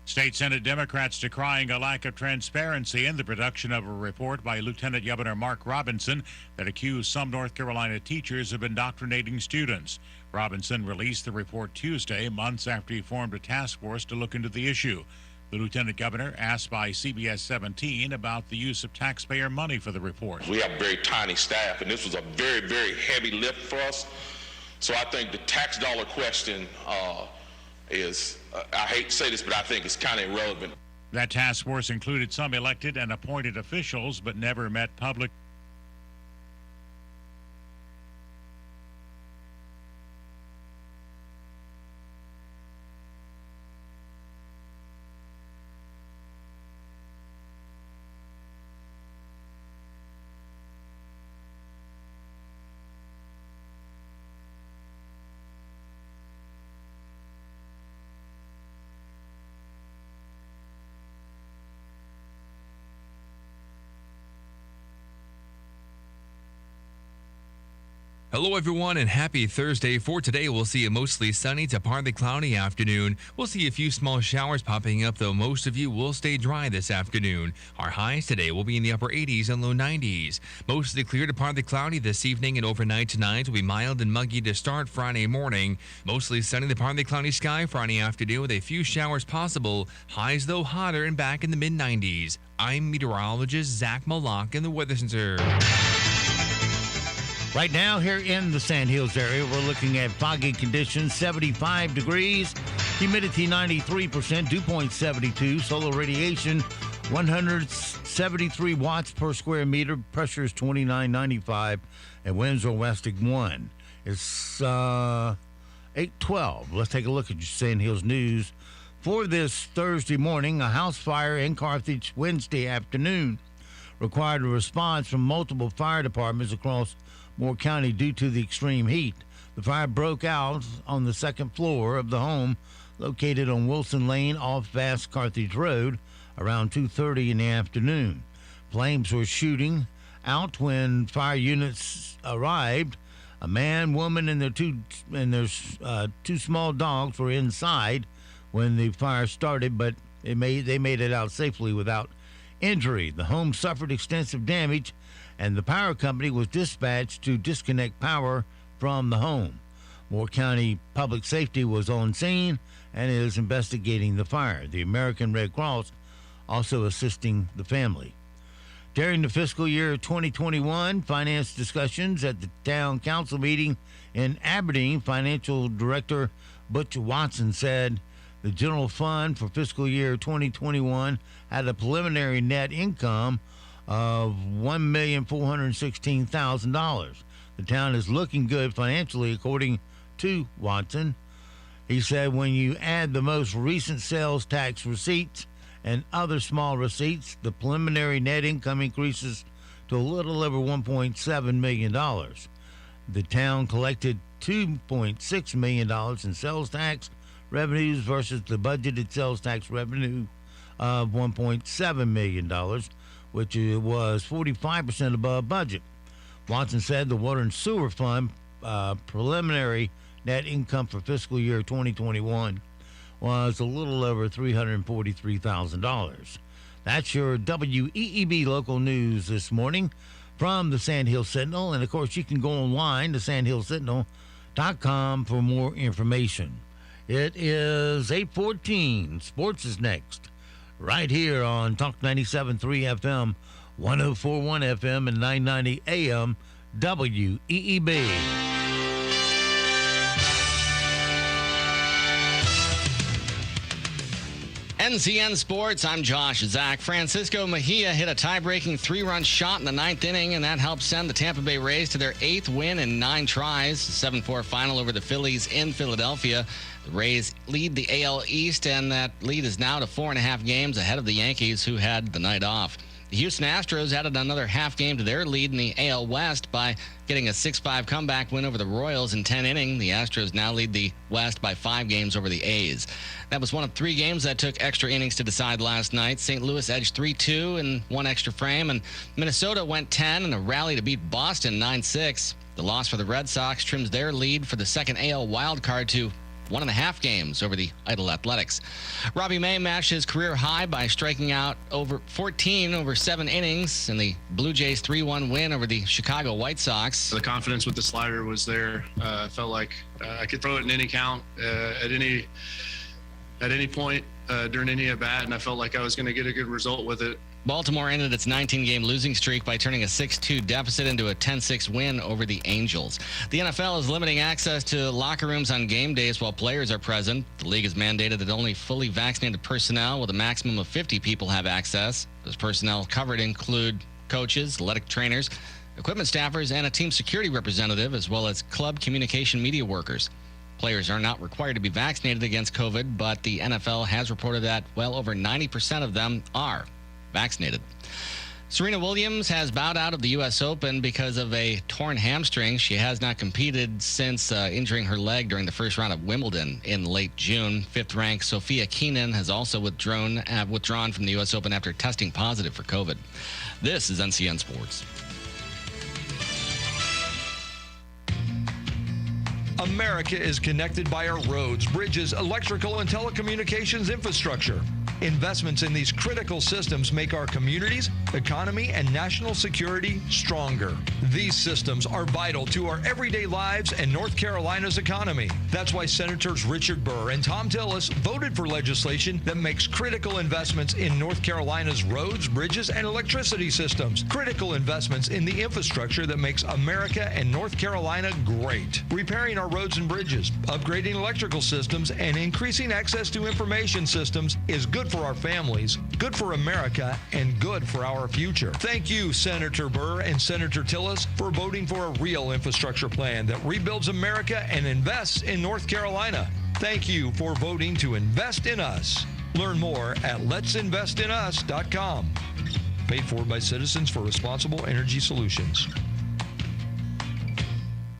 State Senate Democrats decrying a lack of transparency in the production of a report by Lieutenant Governor Mark Robinson that accused some North Carolina teachers of indoctrinating students. Robinson released the report Tuesday, months after he formed a task force to look into the issue. The Lieutenant Governor asked by CBS 17 about the use of taxpayer money for the report. We have very tiny staff, and this was a very, very heavy lift for us. So I think the tax dollar question is, I hate to say this, but I think it's kind of irrelevant. That task force included some elected and appointed officials, but never met public. Hello, everyone, and happy Thursday. For today, we'll see a mostly sunny to partly cloudy afternoon. We'll see a few small showers popping up, though most of you will stay dry this afternoon. Our highs today will be in the upper 80s and low 90s. Mostly clear to partly cloudy this evening, and overnight tonight will be mild and muggy to start Friday morning. Mostly sunny to partly cloudy sky Friday afternoon with a few showers possible. Highs, though, hotter and back in the mid-90s. I'm meteorologist Zach Malak in the Weather Center. Right now, here in the Sandhills area, we're looking at foggy conditions, 75 degrees, humidity 93%, dew point 72, solar radiation 173 watts per square meter, pressure is 2995, and winds are westing 1. It's 8:12. Let's take a look at your Sandhills news. For this Thursday morning, a house fire in Carthage Wednesday afternoon required a response from multiple fire departments across Moore County due to the extreme heat. The fire broke out on the second floor of the home located on Wilson Lane off Vast Carthage Road around 2:30 in the afternoon. Flames were shooting out when fire units arrived. A man, woman, and their two small dogs were inside when the fire started, but they made it out safely without injury. The home suffered extensive damage, and the power company was dispatched to disconnect power from the home. Moore County Public Safety was on scene and is investigating the fire. The American Red Cross also assisting the family. During the fiscal year 2021 finance discussions at the town council meeting in Aberdeen, Financial Director Butch Watson said the general fund for fiscal year 2021 had a preliminary net income of $1,416,000. The town is looking good financially, according to Watson. He said when you add the most recent sales tax receipts and other small receipts, the preliminary net income increases to a little over $1.7 million. The town collected $2.6 million in sales tax revenues versus the budgeted sales tax revenue of $1.7 million, which was 45% above budget. Watson said the Water and Sewer Fund preliminary net income for fiscal year 2021 was a little over $343,000. That's your WEEB local news this morning from the Sandhill Sentinel. And, of course, you can go online to sandhillsentinel.com for more information. It is 8:14. Sports is next. Right here on Talk 97.3 FM, 104.1 FM, and 990 AM, WEEB. NCN Sports, I'm Josh Zach. Francisco Mejia hit a tie-breaking 3-run shot in the 9th inning, and that helped send the Tampa Bay Rays to their 8th win in 9 tries. 7-4 final over the Phillies in Philadelphia. The Rays lead the AL East, and that lead is now to 4.5 games ahead of the Yankees, who had the night off. The Houston Astros added another half game to their lead in the AL West by getting a 6-5 comeback win over the Royals in 10 innings. The Astros now lead the West by 5 games over the A's. That was one of 3 games that took extra innings to decide last night. St. Louis edged 3-2 in 1 extra frame, and Minnesota went 10 in a rally to beat Boston 9-6. The loss for the Red Sox trims their lead for the second AL wildcard to 1.5 games over the Idle Athletics. Robbie May matched his career high by striking out over 14 over 7 innings in the Blue Jays 3-1 win over the Chicago White Sox. The confidence with the slider was there. I felt like I could throw it in any count at any point during any at bat, and I felt like I was going to get a good result with it. Baltimore ended its 19-game losing streak by turning a 6-2 deficit into a 10-6 win over the Angels. The NFL is limiting access to locker rooms on game days while players are present. The league has mandated that only fully vaccinated personnel with a maximum of 50 people have access. Those personnel covered include coaches, athletic trainers, equipment staffers, and a team security representative, as well as club communication media workers. Players are not required to be vaccinated against COVID, but the NFL has reported that well over 90% of them are vaccinated. Serena Williams has bowed out of the U.S. Open because of a torn hamstring. She has not competed since injuring her leg during the first round of Wimbledon in late June. 5th-ranked Sophia Keenan has also withdrawn from the U.S. Open after testing positive for COVID. This is NCN Sports. America is connected by our roads, bridges, electrical, and telecommunications infrastructure. Investments in these critical systems make our communities, economy, and national security stronger. These systems are vital to our everyday lives and North Carolina's economy. That's why Senators Richard Burr and Tom Tillis voted for legislation that makes critical investments in North Carolina's roads, bridges, and electricity systems. Critical investments in the infrastructure that makes America and North Carolina great. Repairing our roads and bridges, upgrading electrical systems, and increasing access to information systems is good for our families, good for America, and good for our future. Thank you, Senator Burr and Senator Tillis, for voting for a real infrastructure plan that rebuilds America and invests in North Carolina. Thank you for voting to invest in us. Learn more at let'sinvestinus.com. Paid for by Citizens for Responsible Energy Solutions.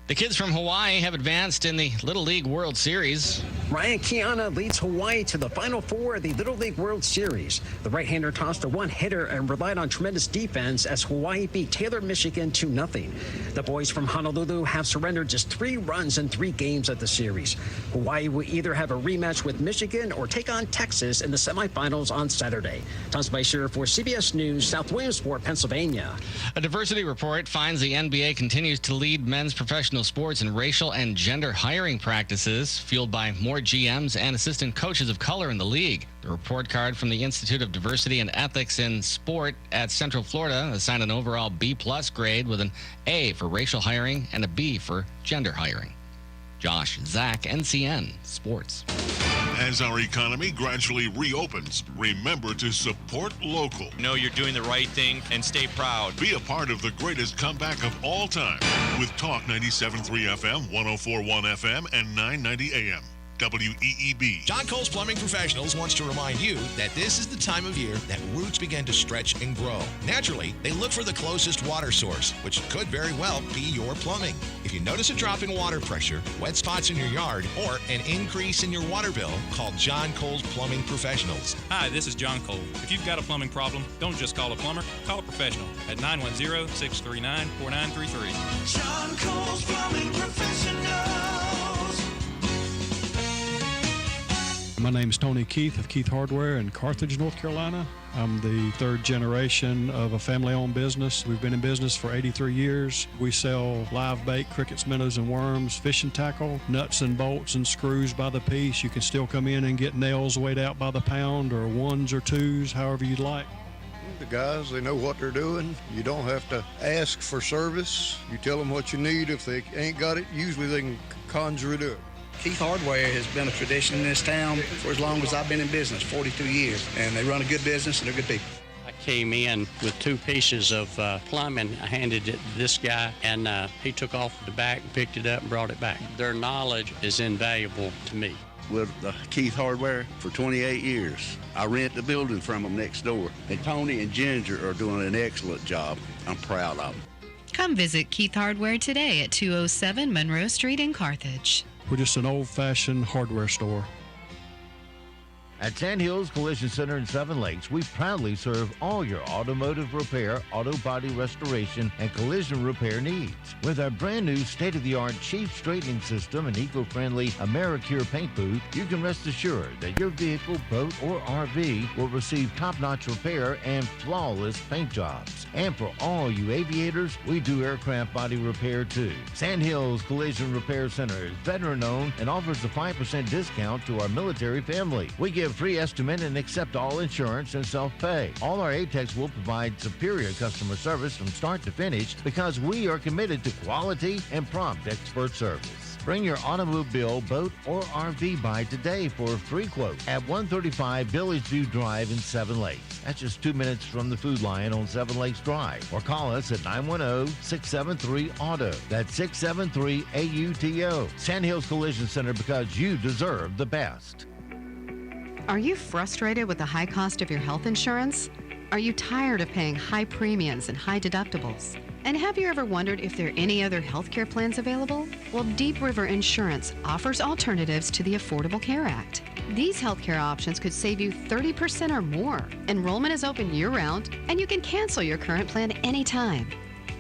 The kids from Hawaii have advanced in the Little League World Series. Ryan Kiana leads Hawaii to the Final Four of the Little League World Series. The right-hander tossed a one-hitter and relied on tremendous defense as Hawaii beat Taylor, Michigan 2-0. The boys from Honolulu have surrendered just 3 runs in 3 games at the series. Hawaii will either have a rematch with Michigan or take on Texas in the semifinals on Saturday. Tom Spicer for CBS News, South Williamsport, Pennsylvania. A diversity report finds the NBA continues to lead men's professional sports in racial and gender hiring practices, fueled by more GMs and assistant coaches of color in the league. The report card from the Institute of Diversity and Ethics in Sport at Central Florida assigned an overall B+ grade with an A for racial hiring and a B for gender hiring. Josh Zach, NCN Sports. As our economy gradually reopens, remember to support local. Know you're doing the right thing and stay proud. Be a part of the greatest comeback of all time with Talk 97.3 FM, 104.1 FM, and 990 AM. WEEB. John Cole's Plumbing Professionals wants to remind you that this is the time of year that roots begin to stretch and grow. Naturally, they look for the closest water source, which could very well be your plumbing. If you notice a drop in water pressure, wet spots in your yard, or an increase in your water bill, call John Cole's Plumbing Professionals. Hi, this is John Cole. If you've got a plumbing problem, don't just call a plumber, call a professional at 910-639-4933. John Cole's Plumbing Professionals. My name is Tony Keith of Keith Hardware in Carthage, North Carolina. I'm the 3rd generation of a family-owned business. We've been in business for 83 years. We sell live bait, crickets, minnows, and worms, fishing tackle, nuts and bolts and screws by the piece. You can still come in and get nails weighed out by the pound or 1s or 2s, however you'd like. The guys, they know what they're doing. You don't have to ask for service. You tell them what you need. If they ain't got it, usually they can conjure it up. Keith Hardware has been a tradition in this town for as long as I've been in business, 42 years, and they run a good business and they're good people. I came in with 2 pieces of plumbing. I handed it to this guy, and he took off the back, picked it up, and brought it back. Their knowledge is invaluable to me. with Keith Hardware for 28 years. I rent the building from them next door. And Tony and Ginger are doing an excellent job. I'm proud of them. Come visit Keith Hardware today at 207 Monroe Street in Carthage. We're just an old-fashioned hardware store. At Sandhills Collision Center in Seven Lakes, we proudly serve all your automotive repair, auto body restoration, and collision repair needs. With our brand new state-of-the-art Chief straightening system and eco-friendly AmeriCure paint booth, you can rest assured that your vehicle, boat, or RV will receive top-notch repair and flawless paint jobs. And for all you aviators, we do aircraft body repair too. Sandhills Collision Repair Center is veteran-owned and offers a 5% discount to our military family. We give free estimate and accept all insurance and self-pay. All our ATECs will provide superior customer service from start to finish because we are committed to quality and prompt expert service. Bring your automobile, boat, or RV by today for a free quote at 135 Village View Drive in Seven Lakes. That's just 2 minutes from the Food Lion on Seven Lakes Drive. Or call us at 910-673-AUTO. That's 673-AUTO. Sandhills Collision Center, because you deserve the best. Are you frustrated with the high cost of your health insurance? Are you tired of paying high premiums and high deductibles? And have you ever wondered if there are any other healthcare plans available? Well, Deep River Insurance offers alternatives to the Affordable Care Act. These healthcare options could save you 30% or more. Enrollment is open year-round, and you can cancel your current plan anytime.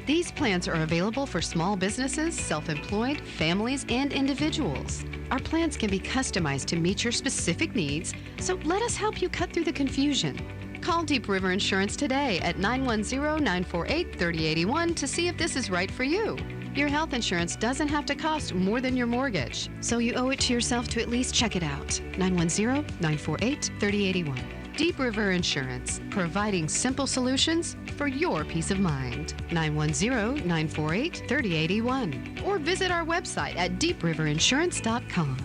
These plans are available for small businesses, self-employed, families, and individuals. Our plans can be customized to meet your specific needs, so let us help you cut through the confusion. Call Deep River Insurance today at 910-948-3081 to see if this is right for you. Your health insurance doesn't have to cost more than your mortgage, so you owe it to yourself to at least check it out. 910-948-3081. Deep River Insurance, providing simple solutions for your peace of mind. 910-948-3081. Or visit our website at deepriverinsurance.com.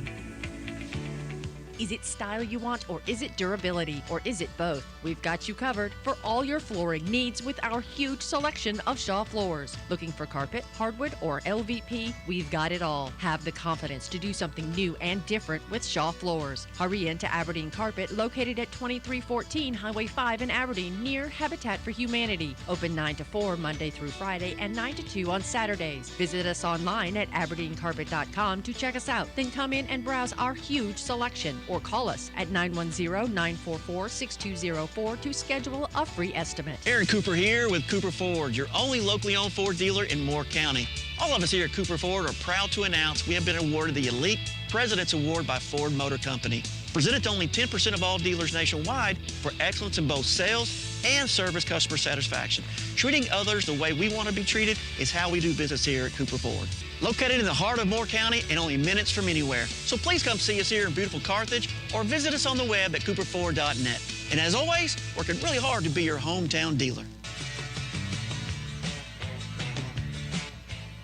Is it style you want, or is it durability, or is it both? We've got you covered for all your flooring needs with our huge selection of Shaw floors. Looking for carpet, hardwood, or LVP? We've got it all. Have the confidence to do something new and different with Shaw floors. Hurry into Aberdeen Carpet, located at 2314 Highway 5 in Aberdeen, near Habitat for Humanity. Open 9 to 4 Monday through Friday and 9 to 2 on Saturdays. Visit us online at aberdeencarpet.com to check us out. Then come in and browse our huge selection, or call us at 910-944-6204 to schedule a free estimate. Aaron Cooper here with Cooper Ford, your only locally owned Ford dealer in Moore County. All of us here at Cooper Ford are proud to announce we have been awarded the Elite President's Award by Ford Motor Company, presented to only 10% of all dealers nationwide for excellence in both sales and service customer satisfaction. Treating others the way we want to be treated is how we do business here at Cooper Ford. Located in the heart of Moore County and only minutes from anywhere. So please come see us here in beautiful Carthage or visit us on the web at cooperford.net. And as always, working really hard to be your hometown dealer.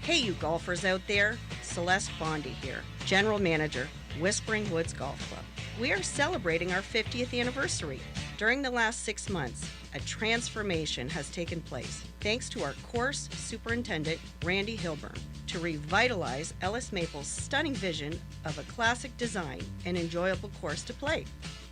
Hey, you golfers out there. Celeste Bondi here, General Manager, Whispering Woods Golf Club. We are celebrating our 50th anniversary. During the last 6 months, a transformation has taken place thanks to our course superintendent, Randy Hilburn, to revitalize Ellis Maple's stunning vision of a classic design and enjoyable course to play.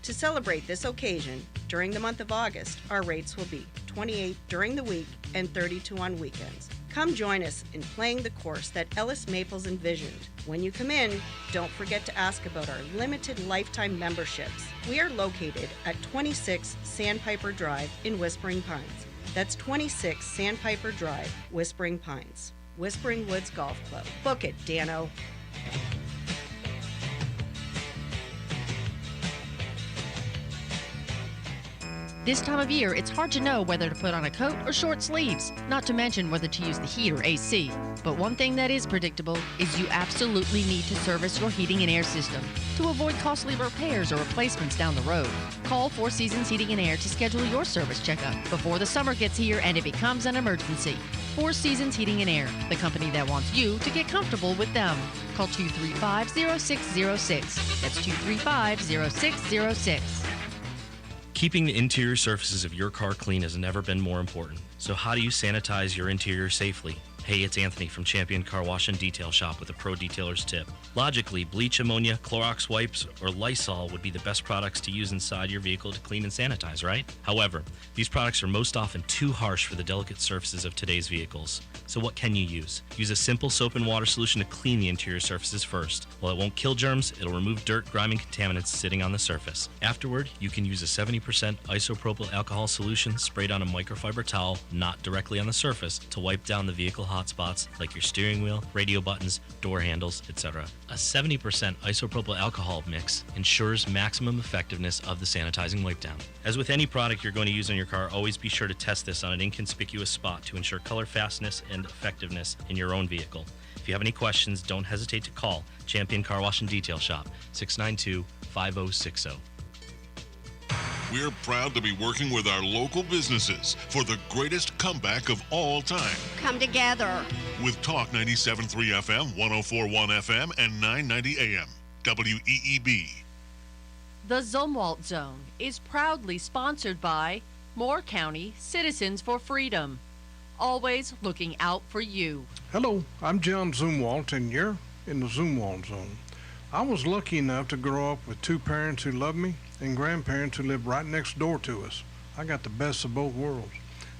To celebrate this occasion, during the month of August, our rates will be $28 during the week and $32 on weekends. Come join us in playing the course that Ellis Maples envisioned. When you come in, don't forget to ask about our limited lifetime memberships. We are located at 26 Sandpiper Drive in Whispering Pines. That's 26 Sandpiper Drive, Whispering Pines. Whispering Woods Golf Club. Book it, Dano. This time of year, it's hard to know whether to put on a coat or short sleeves, not to mention whether to use the heat or AC. But one thing that is predictable is you absolutely need to service your heating and air system to avoid costly repairs or replacements down the road. Call Four Seasons Heating and Air to schedule your service checkup before the summer gets here and it becomes an emergency. Four Seasons Heating and Air, the company that wants you to get comfortable with them. Call 235-0606. That's 235-0606. Keeping the interior surfaces of your car clean has never been more important. So how do you sanitize your interior safely? Hey, it's Anthony from Champion Car Wash and Detail Shop with a pro detailer's tip. Logically, bleach, ammonia, Clorox wipes, or Lysol would be the best products to use inside your vehicle to clean and sanitize, right? However, these products are most often too harsh for the delicate surfaces of today's vehicles. So what can you use? Use a simple soap and water solution to clean the interior surfaces first. While it won't kill germs, it'll remove dirt, grime, and contaminants sitting on the surface. Afterward, you can use a 70% isopropyl alcohol solution sprayed on a microfiber towel, not directly on the surface, to wipe down the vehicle hot spots like your steering wheel, radio buttons, door handles, etc. A 70% isopropyl alcohol mix ensures maximum effectiveness of the sanitizing wipe down. As with any product you're going to use on your car, always be sure to test this on an inconspicuous spot to ensure color fastness and effectiveness in your own vehicle. If you have any questions, don't hesitate to call Champion Car Wash and Detail Shop, 692-5060. We're proud to be working with our local businesses for the greatest comeback of all time. Come together. With Talk 97.3 FM, 104.1 FM, and 990 AM. WEEB. The Zumwalt Zone is proudly sponsored by Moore County Citizens for Freedom. Always looking out for you. Hello, I'm John Zumwalt, and you're in the Zumwalt Zone. I was lucky enough to grow up with two parents who loved me and grandparents who lived right next door to us. I got the best of both worlds.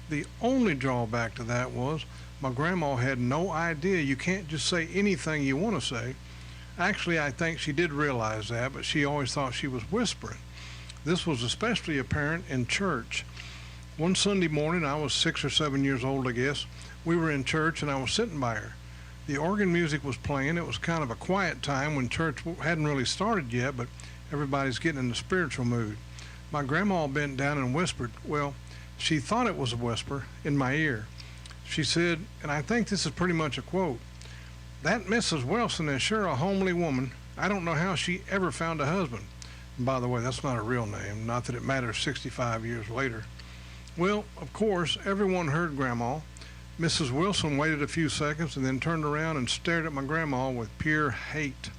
The only drawback to that was my grandma had no idea you can't just say anything you want to say. Actually, I think she did realize that, but she always thought she was whispering. This was especially apparent in church. One Sunday morning, I was 6 or 7 years old, I guess. We were in church and I was sitting by her. The organ music was playing. It was kind of a quiet time when church hadn't really started yet, but everybody's getting in the spiritual mood. My grandma bent down and whispered, well, she thought it was a whisper, in my ear. She said, and I think this is pretty much a quote, "That Mrs. Wilson is sure a homely woman. I don't know how she ever found a husband." And by the way, that's not a real name, not that it matters 65 years later. Well, of course, everyone heard Grandma. Mrs. Wilson waited a few seconds and then turned around and stared at my grandma with pure hate.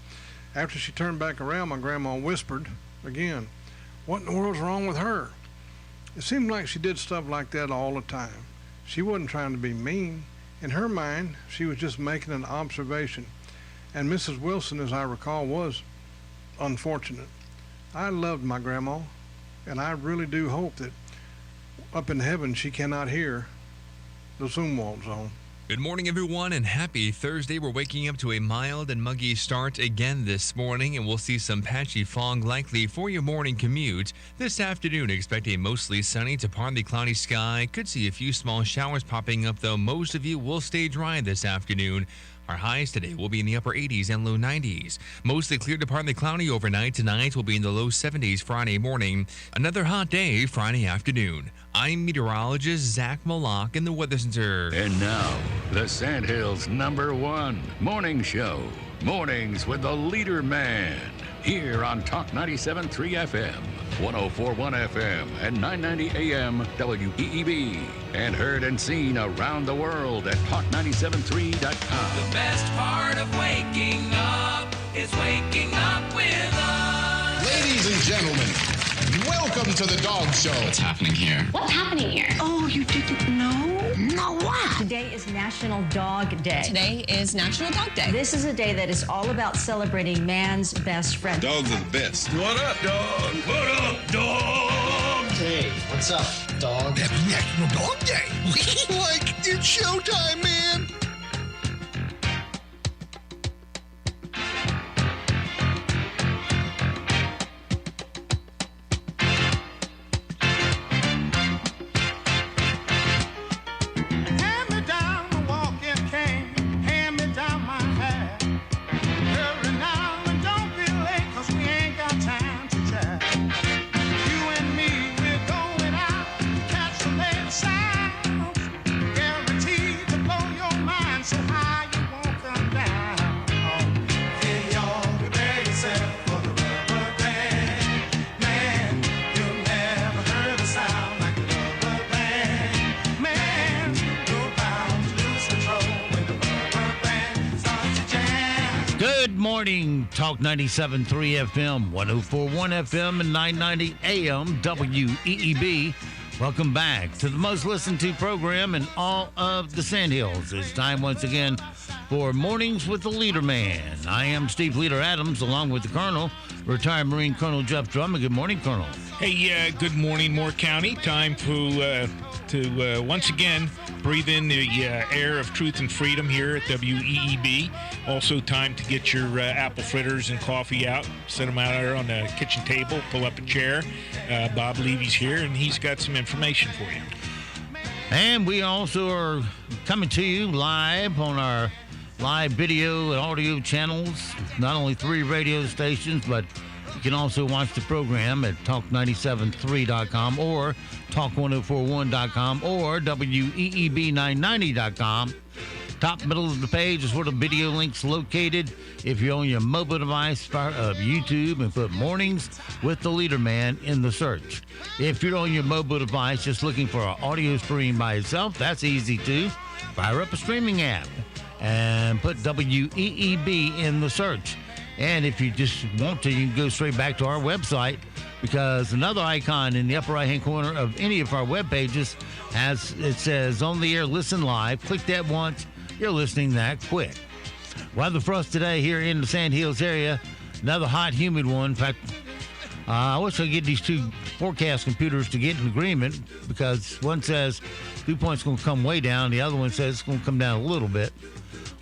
After she turned back around, my grandma whispered again, "What in the world's wrong with her?" It seemed like she did stuff like that all the time. She wasn't trying to be mean. In her mind, she was just making an observation. And Mrs. Wilson, as I recall, was unfortunate. I loved my grandma, and I really do hope that up in heaven she cannot hear the Zumwalt Zone. Good morning, everyone, and happy Thursday. We're waking up to a mild and muggy start again this morning, and we'll see some patchy fog likely for your morning commute. This afternoon, expect a mostly sunny to partly cloudy sky. Could see a few small showers popping up, though most of you will stay dry this afternoon. Our highs today will be in the upper 80s and low 90s. Mostly clear to partly cloudy overnight. Tonight will be in the low 70s Friday morning. Another hot day Friday afternoon. I'm meteorologist Zach Malak in the Weather Center. And now, the Sandhills' #1 morning show. Mornings with the LeaderMan. Here on Talk 97.3 FM, 104.1 FM, and 990 AM WEEB. And heard and seen around the world at talk973.com. The best part of waking up is waking up with us. Ladies and gentlemen, welcome to the Dog Show. What's happening here? What's happening here? Oh, you didn't know? No, what? Today is National Dog Day. Today is National Dog Day. This is a day that is all about celebrating man's best friend. Dogs are the best. What up, dog? What up, dog? Hey, what's up, dog? Happy National Dog Day. Like, it's showtime, man. Morning, Talk 97.3 FM, 104.1 FM, and 990 AM WEEB. Welcome back to the most listened to program in all of the Sandhills. It's time once again for Mornings with the LeaderMan. I am Steve Leader Adams, along with the Colonel, retired Marine Colonel Jeff Drummond. Good morning, Colonel. Hey, good morning, Moore County. Time to once again breathe in the air of truth and freedom here at WEEB. Also time to get your apple fritters and coffee out, set them out there on the kitchen table, pull up a chair. Bob Levy's here, and he's got some information for you. And we also are coming to you live on our live video and audio channels, not only 3 radio stations, but you can also watch the program at talk973.com or talk1041.com or weeb990.com. Top middle of the page is where the video link's located. If you're on your mobile device, fire up YouTube and put Mornings with the LeaderMan in the search. If you're on your mobile device just looking for an audio stream by itself, that's easy too. Fire up a streaming app and put WEEB in the search. And if you just want to, you can go straight back to our website, because another icon in the upper right-hand corner of any of our web pages it says on the air, listen live. Click that once. You're listening that quick. Weather for us today here in the Sandhills area, another hot, humid one. In fact, I wish I could get these 2 forecast computers to get in agreement, because one says dew point's going to come way down. The other one says it's going to come down a little bit.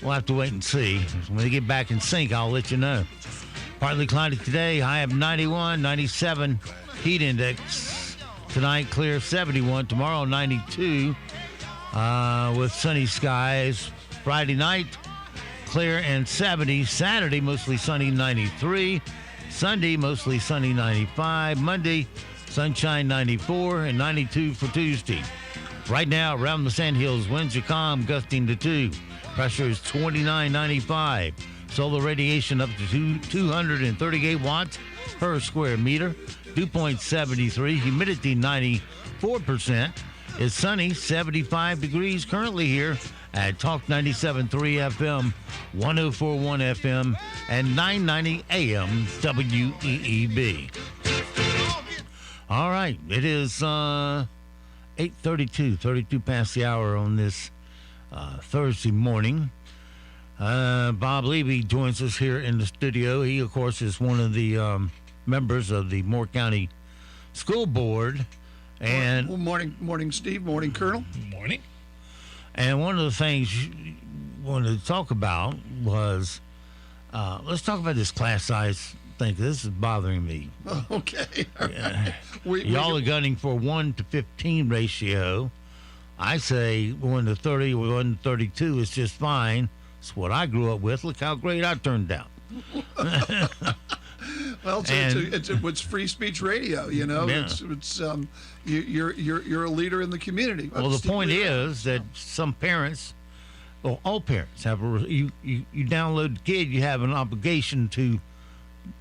We'll have to wait and see. When they get back in sync, I'll let you know. Partly cloudy today, high of 91, 97 heat index. Tonight, clear 71. Tomorrow, 92 with sunny skies. Friday night, clear and 70. Saturday, mostly sunny, 93. Sunday, mostly sunny, 95. Monday, sunshine, 94, and 92 for Tuesday. Right now, around the Sandhills, winds are calm, gusting to 2. Pressure is 29.95. Solar radiation up to 238 watts per square meter. Dew point 73. Humidity 94%. It's sunny, 75 degrees currently here at Talk 97.3 FM, 104.1 FM, and 990 AM WEEB. All right, it is 8:32, 32 past the hour on this Thursday morning. Bob Levy joins us here in the studio. He, of course, is one of the members of the Moore County School Board. And well, morning, Steve. Morning, Colonel. Morning. And one of the things you wanted to talk about was, let's talk about this class size thing. This is bothering me. Okay. Yeah. Y'all are gunning for 1 to 15 ratio. I say 1 to 30 or 1 to 32 is just fine. It's what I grew up with. Look how great I turned out. Well, it's free speech radio, you know. Yeah. You're a leader in the community. Well, the point is that some parents, well, all parents have you download the kid, you have an obligation to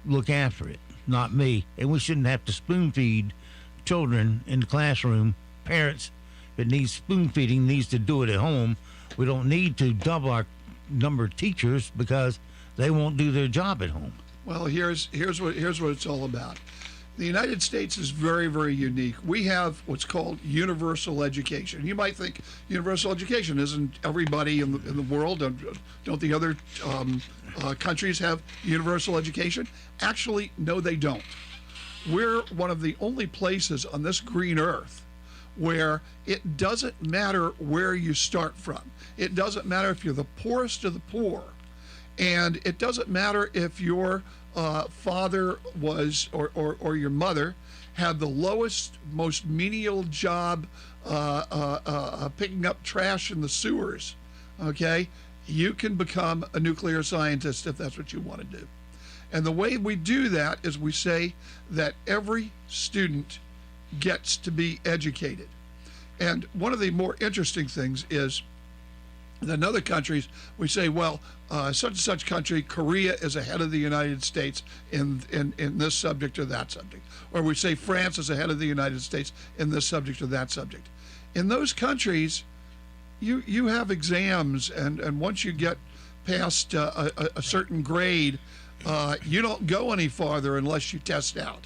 look after it. Not me, and we shouldn't have to spoon feed children in the classroom. Parents, if it needs spoon feeding, needs to do it at home. We don't need to double our number of teachers because they won't do their job at home. Well, here's what it's all about. The United States is very, very unique. We have what's called universal education. You might think universal education isn't everybody in the world. Don't the other countries have universal education? Actually, no, they don't. We're one of the only places on this green earth where it doesn't matter where you start from. It doesn't matter if you're the poorest of the poor. And it doesn't matter if your father was or your mother had the lowest, most menial job picking up trash in the sewers, okay? You can become a nuclear scientist if that's what you want to do. And the way we do that is we say that every student gets to be educated. And one of the more interesting things is in other countries, we say, well, such and such country, Korea is ahead of the United States in this subject or that subject. Or we say France is ahead of the United States in this subject or that subject. In those countries, you have exams, and once you get past a certain grade, you don't go any farther unless you test out.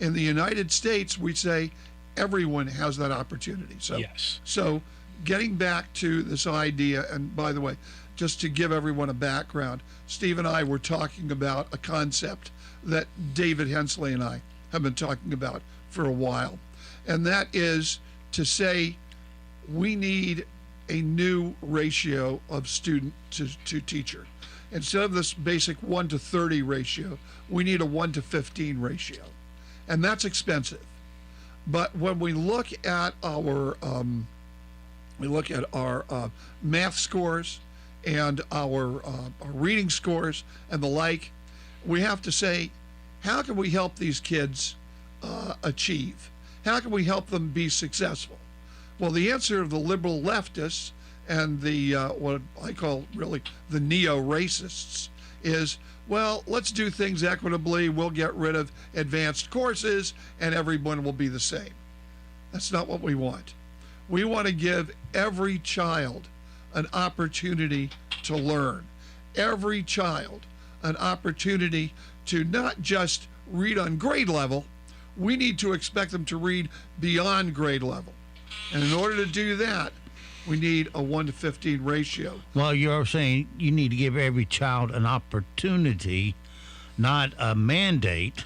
In the United States, we say everyone has that opportunity. So, yes. So getting back to this idea, and by the way, just to give everyone a background, Steve and I were talking about a concept that David Hensley and I have been talking about for a while. And that is to say we need a new ratio of student to teacher. Instead of this basic 1-30 ratio, we need a 1-15 ratio. And that's expensive. But when we look at our math scores and our reading scores and the like, we have to say, how can we help these kids achieve? How can we help them be successful? Well, the answer of the liberal leftists and the what I call really the neo-racists is, well, let's do things equitably. We'll get rid of advanced courses and everyone will be the same. That's not what we want. We want to give every child an opportunity to learn. Every child an opportunity to not just read on grade level, we need to expect them to read beyond grade level. And in order to do that, we need a 1-15 ratio. Well, you're saying you need to give every child an opportunity, not a mandate.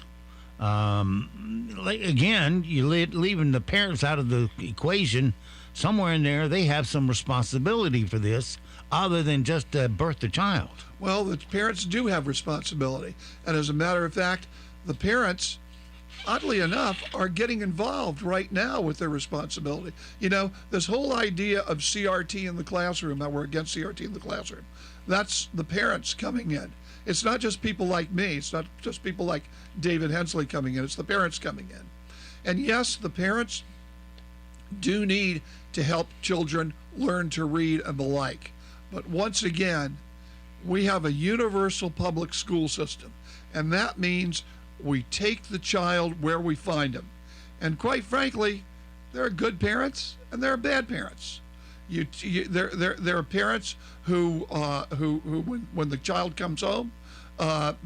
Again, you're leaving the parents out of the equation. Somewhere in there, they have some responsibility for this other than just birth the child. Well, the parents do have responsibility. And as a matter of fact, the parents, oddly enough, are getting involved right now with their responsibility. You know, this whole idea of CRT in the classroom, how we're against CRT in the classroom, that's the parents coming in. It's not just people like me. It's not just people like David Hensley coming in. It's the parents coming in. And yes, the parents do need to help children learn to read and the like. But once again, we have a universal public school system. And that means we take the child where we find him. And quite frankly, there are good parents and there are bad parents. There are parents who when the child comes home,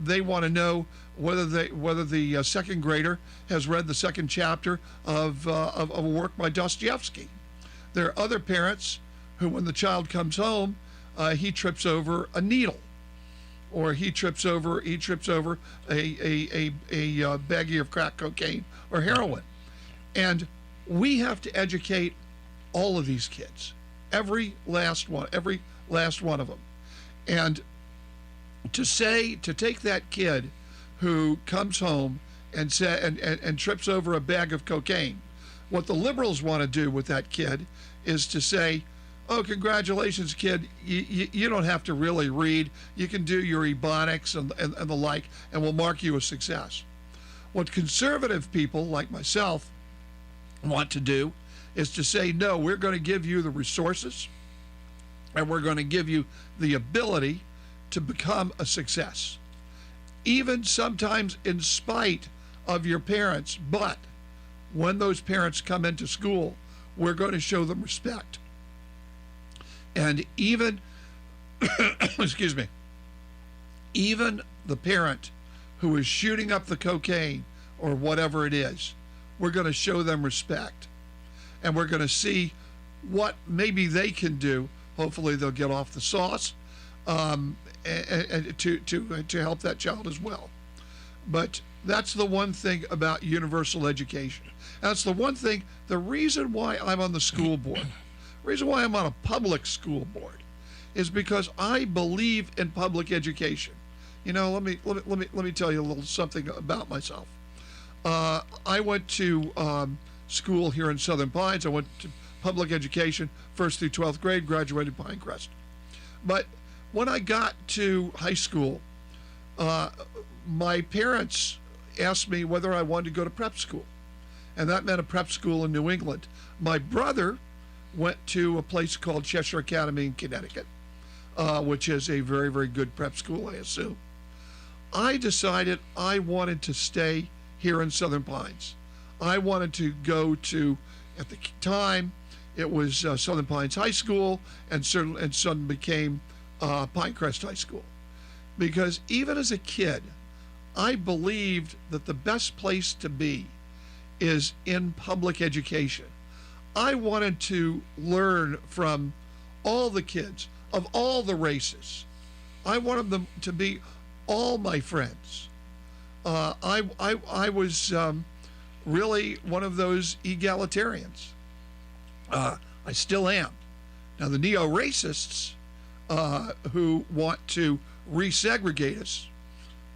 they want to know whether the second grader has read the second chapter of a work by Dostoevsky. There are other parents who, when the child comes home, he trips over a needle, or he trips over a baggie of crack cocaine or heroin. And we have to educate all of these kids, every last one of them. And to take that kid who comes home and trips over a bag of cocaine, what the liberals want to do with that kid is to say, oh, congratulations, kid, you don't have to really read. You can do your ebonics and the like, and we'll mark you a success. What conservative people like myself want to do is to say, no, we're going to give you the resources, and we're going to give you the ability to become a success, even sometimes in spite of your parents. But when those parents come into school, we're going to show them respect. And even, excuse me, even the parent who is shooting up the cocaine or whatever it is, we're going to show them respect. And we're going to see what maybe they can do. Hopefully they'll get off the sauce and to help that child as well. But that's the one thing about universal education. That's the one thing, the reason why I'm on the school board, the reason why I'm on a public school board is because I believe in public education. You know, let me tell you a little something about myself. I went to school here in Southern Pines. I went to public education, 1st through 12th grade, graduated Pinecrest. But when I got to high school, my parents asked me whether I wanted to go to prep school. And that meant a prep school in New England. My brother went to a place called Cheshire Academy in Connecticut, which is a very, very good prep school, I assume. I decided I wanted to stay here in Southern Pines. I wanted to go to, at the time, it was Southern Pines High School, and suddenly became Pinecrest High School. Because even as a kid, I believed that the best place to be is in public education. I wanted to learn from all the kids of all the races. I wanted them to be all my friends. I was really one of those egalitarians. I still am. Now, the neo-racists who want to resegregate us,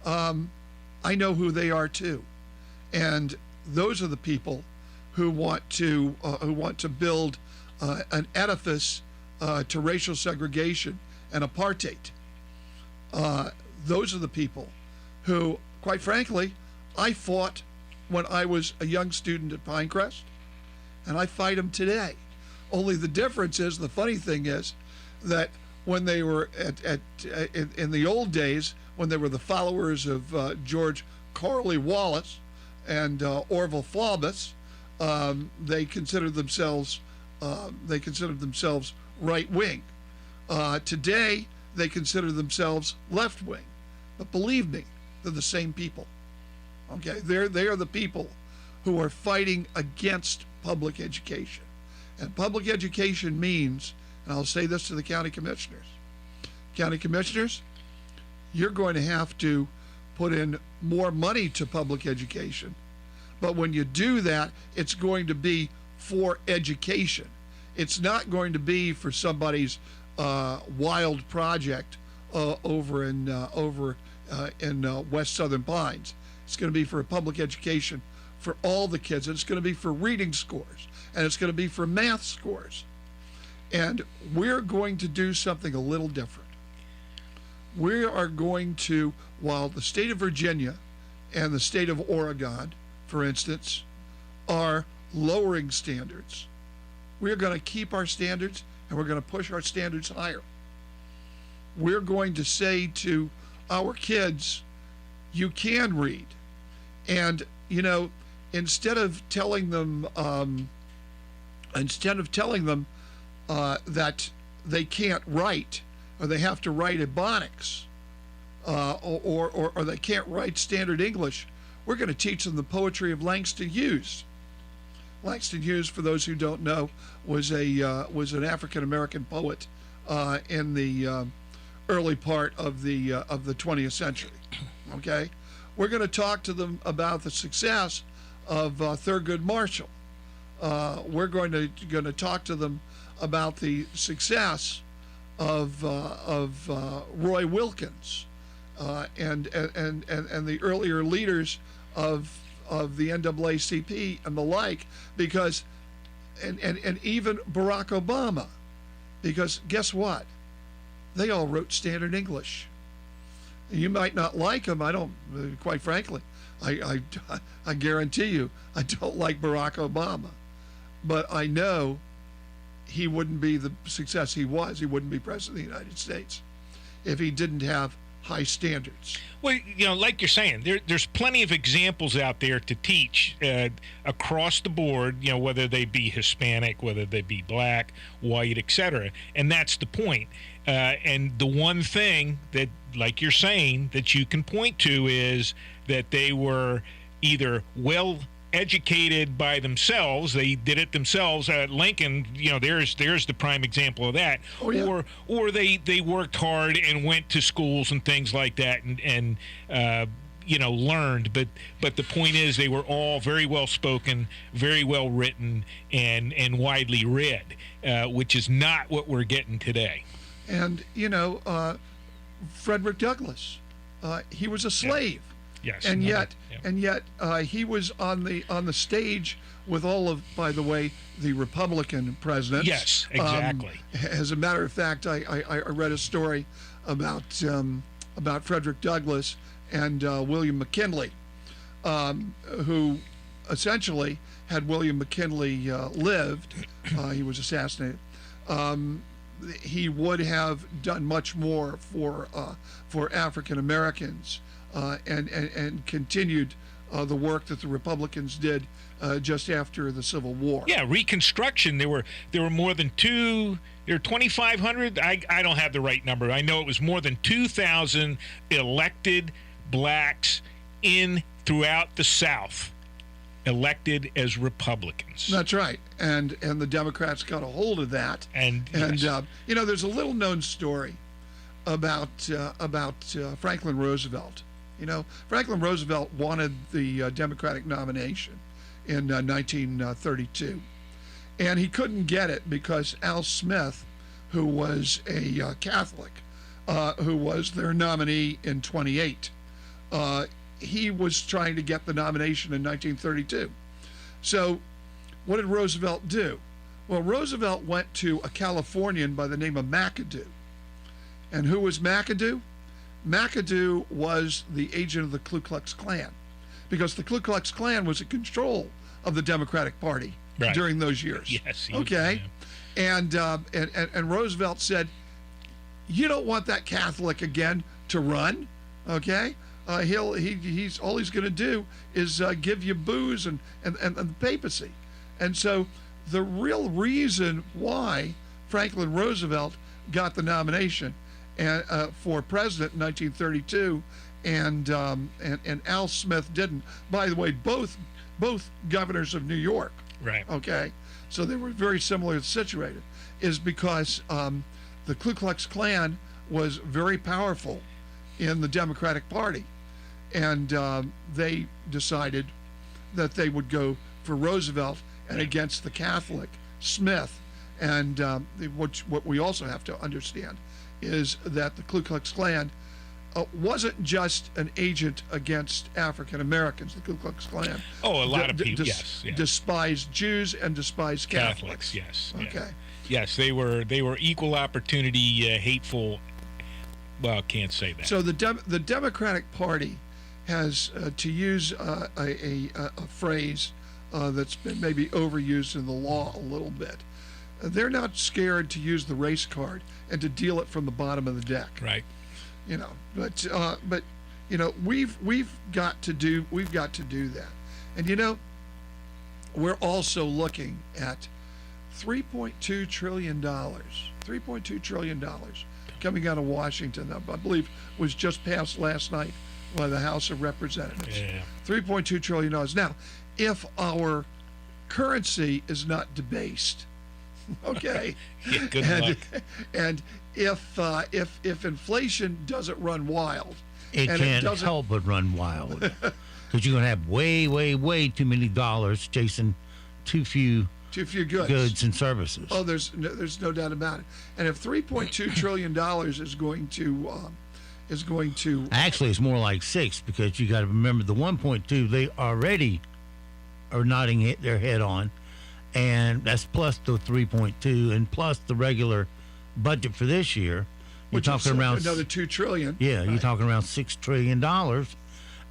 I know who they are too. And those are the people who want to build an edifice to racial segregation and apartheid. Those are the people who, quite frankly, I fought when I was a young student at Pinecrest, and I fight them today. Only the difference is, the funny thing is, that when they were in the old days, when they were the followers of George Corley Wallace and Orville Faubus, they considered themselves right wing. Today, they consider themselves left wing. But believe me, they're the same people. Okay, they are the people who are fighting against public education. And public education means, and I'll say this to the county commissioners, you're going to have to put in more money to public education. But when you do that, it's going to be for education. It's not going to be for somebody's wild project over in West Southern Pines. It's going to be for public education for all the kids. And it's going to be for reading scores. And it's going to be for math scores. And we're going to do something a little different. We are going to, while the state of Virginia and the state of Oregon, for instance, are lowering standards, we're going to keep our standards and we're going to push our standards higher. We're going to say to our kids, you can read. And, you know, instead of telling them that they can't write, or they have to write Ebonics, or they can't write standard English, we're going to teach them the poetry of Langston Hughes. Langston Hughes, for those who don't know, was an African American poet in the early part of the 20th century. Okay, we're going to talk to them about the success of Thurgood Marshall. We're going to talk to them about the success of Roy Wilkins and the earlier leaders of the NAACP and the like, because and even Barack Obama, because guess what? They all wrote standard English. You might not like them. I don't, quite frankly, I guarantee you, I don't like Barack Obama, but I know he wouldn't be the success he was. He wouldn't be president of the United States if he didn't have high standards. Well, you know, like you're saying, there's plenty of examples out there to teach across the board, you know, whether they be Hispanic, whether they be black, white, etc. And that's the point. And the one thing that, like you're saying, that you can point to is that they were either well educated by themselves, they did it themselves. Lincoln, you know, there's the prime example of that. Oh, yeah. Or they worked hard and went to schools and things like that and you know, learned. But the point is, they were all very well spoken, very well written, and widely read, which is not what we're getting today. And you know, Frederick Douglass, he was a slave. Yes. And yet he was on the stage with all of, by the way, the Republican presidents. Yes, exactly. As a matter of fact, I read a story about Frederick Douglass and William McKinley, who essentially, had William McKinley lived, he was assassinated. He would have done much more for African Americans. And continued the work that the Republicans did just after the Civil War. Yeah, Reconstruction. There were more than 2,500. I don't have the right number. I know it was more than 2,000 elected blacks throughout the South. elected as Republicans. That's right, and the Democrats got a hold of that. And there's a little known story about Franklin Roosevelt. Franklin Roosevelt wanted the Democratic nomination in 1932, and he couldn't get it because Al Smith, who was a Catholic, who was their nominee in 28, he was trying to get the nomination in 1932. So what did Roosevelt do? Well, Roosevelt went to a Californian by the name of McAdoo. And who was McAdoo? McAdoo was the agent of the Ku Klux Klan, because the Ku Klux Klan was in control of the Democratic Party during those years. Yes. Okay. And Roosevelt said, you don't want that Catholic again to run, okay? He's all he's going to do is give you booze and the papacy. And so the real reason why Franklin Roosevelt got the nomination for president in 1932 and Al Smith didn't. By the way, both governors of New York, right? Okay, so they were very similarly situated, is because the Ku Klux Klan was very powerful in the Democratic Party, and they decided that they would go for Roosevelt and against the Catholic Smith. And what we also have to understand is that the Ku Klux Klan wasn't just an agent against African Americans. The Ku Klux Klan. Oh, a lot of people. Yes. Despised Jews and despised Catholics. Yes. Okay. Yes, they were equal opportunity hateful. Well, can't say that. So the Democratic Party has, to use a phrase that's been maybe overused in the law a little bit, they're not scared to use the race card and to deal it from the bottom of the deck. Right. But we've got to do that. And we're also looking at $3.2 trillion. $3.2 trillion coming out of Washington. I believe was just passed last night by the House of Representatives. Yeah. $3.2 trillion. Now, if our currency is not debased, okay, yeah, good luck. And if inflation doesn't run wild, it can't help but run wild, because you're going to have way too many dollars chasing too few goods and services. Oh, there's no doubt about it. And if $3.2 trillion is going to actually, it's more like 6, because you got to remember the 1.2 they already are nodding their head on, and that's plus the 3.2 and plus the regular budget for this year. You're talking around another $2 trillion. Yeah, right. You're talking around $6 trillion,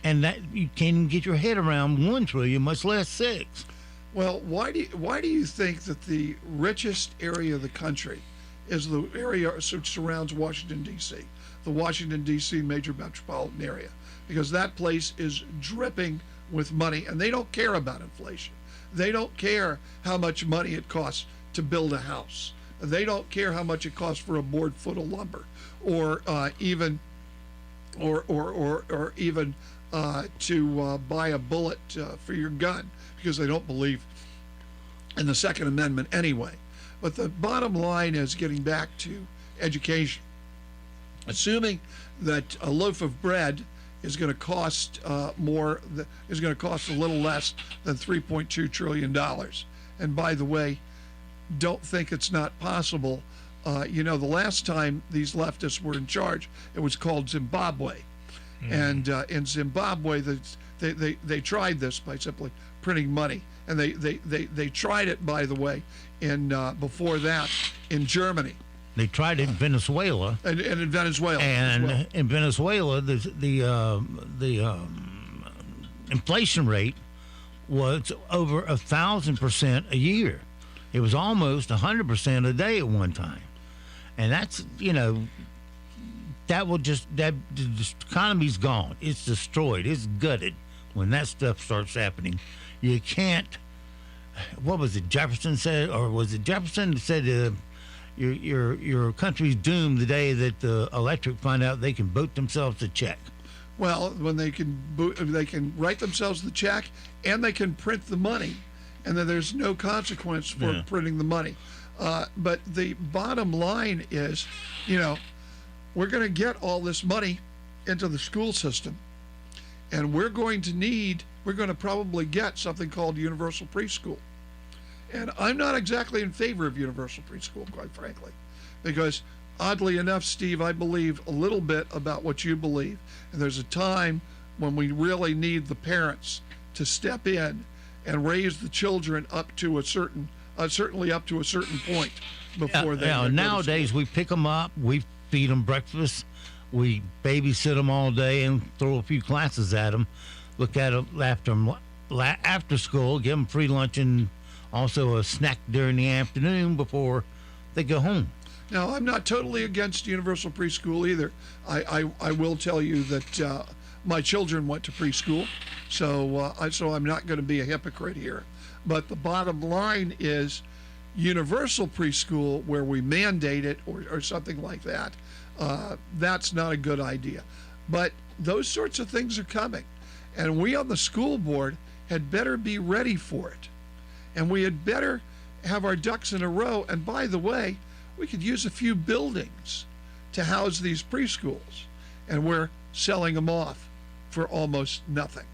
and that you can't even get your head around $1 trillion, much less 6. Well, why do you think that the richest area of the country is the area which surrounds Washington, D.C., the Washington, D.C. major metropolitan area? Because that place is dripping with money, and they don't care about inflation. They don't care how much money it costs to build a house. They don't care how much it costs for a board foot of lumber, or even to buy a bullet for your gun, because they don't believe in the Second Amendment anyway. But the bottom line is, getting back to education, assuming that a loaf of bread is going to cost is going to cost a little less than $3.2 trillion. And by the way, don't think it's not possible. The last time these leftists were in charge, it was called Zimbabwe. And in Zimbabwe, they tried this by simply printing money. And they tried it, by the way, before that in Germany. They tried it in Venezuela. And in Venezuela. And in Venezuela, the inflation rate was over 1,000% a year. It was almost 100% a day at one time. And that's, the economy's gone. It's destroyed. It's gutted when that stuff starts happening. You can't, what was it, Jefferson said, or was it Jefferson that said, your country's doomed the day that the electric find out they can vote themselves a check. Well, when they can write themselves the check and they can print the money, and then there's no consequence for printing the money. But the bottom line is, we're going to get all this money into the school system, and we're going to probably get something called universal preschool. And I'm not exactly in favor of universal preschool, quite frankly, because oddly enough, Steve, I believe a little bit about what you believe. And there's a time when we really need the parents to step in and raise the children up to certainly up to a certain point before they go to nowadays, school. we pick them up, we feed them breakfast, we babysit them all day and throw a few classes at them, look at them after school, give them free lunch and also a snack during the afternoon before they go home. Now, I'm not totally against universal preschool either. I will tell you that my children went to preschool, so I'm not going to be a hypocrite here. But the bottom line is universal preschool, where we mandate it or something like that, that's not a good idea. But those sorts of things are coming, and we on the school board had better be ready for it. And we had better have our ducks in a row. And by the way, we could use a few buildings to house these preschools, and we're selling them off for almost nothing.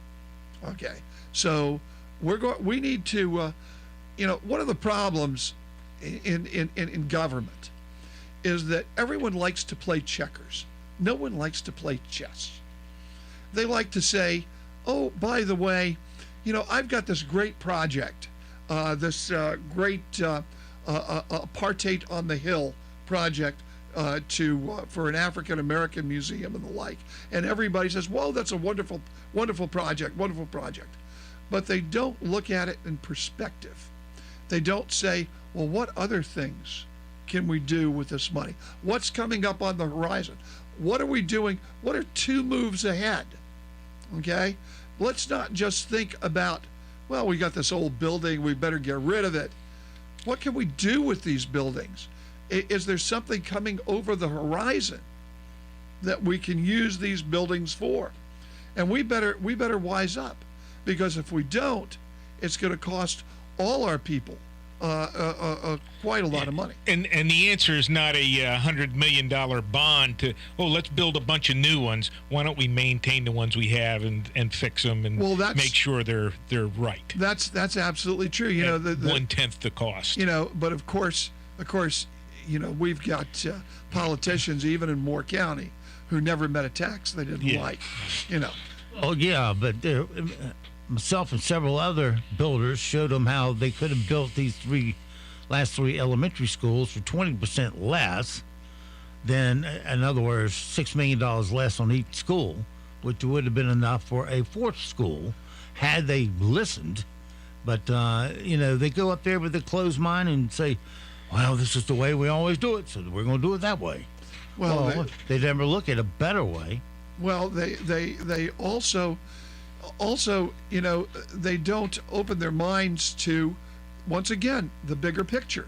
Okay, so we need to, one of the problems in government is that everyone likes to play checkers. No one likes to play chess. They like to say, oh, by the way, I've got this great project, this great Apartheid on the Hill project for an African American museum and the like. And everybody says, whoa, that's a wonderful, wonderful project, wonderful project. But they don't look at it in perspective. They don't say, well, what other things can we do with this money? What's coming up on the horizon? What are we doing? What are 2 moves ahead? Okay? Let's not just think about, well, we got this old building, we better get rid of it. What can we do with these buildings? Is there something coming over the horizon that we can use these buildings for? And we better wise up, because if we don't, it's going to cost all our people quite a lot of money. And the answer is not a $100 million bond to, let's build a bunch of new ones. Why don't we maintain the ones we have and fix them and make sure they're right? That's absolutely true. 1/10 the cost. But of course, we've got politicians even in Moore County who never met a tax they didn't like. Oh yeah, but myself and several other builders showed them how they could have built these last three elementary schools for 20% less than, in other words, $6 million less on each school, which would have been enough for a 4th school had they listened. But, they go up there with a closed mind and say, well, this is the way we always do it, so we're going to do it that way. Well, they never look at a better way. Well, they also, they don't open their minds to, once again, the bigger picture.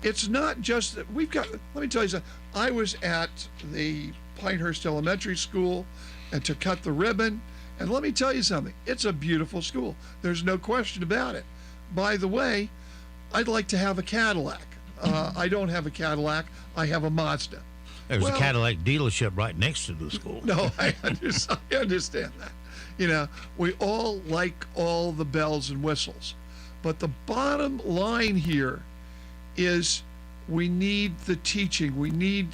It's not just that let me tell you something. I was at the Pinehurst Elementary School and to cut the ribbon, and let me tell you something. It's a beautiful school. There's no question about it. By the way, I'd like to have a Cadillac. I don't have a Cadillac. I have a Mazda. There's a Cadillac dealership right next to the school. No, I understand that. We all like all the bells and whistles. But the bottom line here is we need the teaching. We need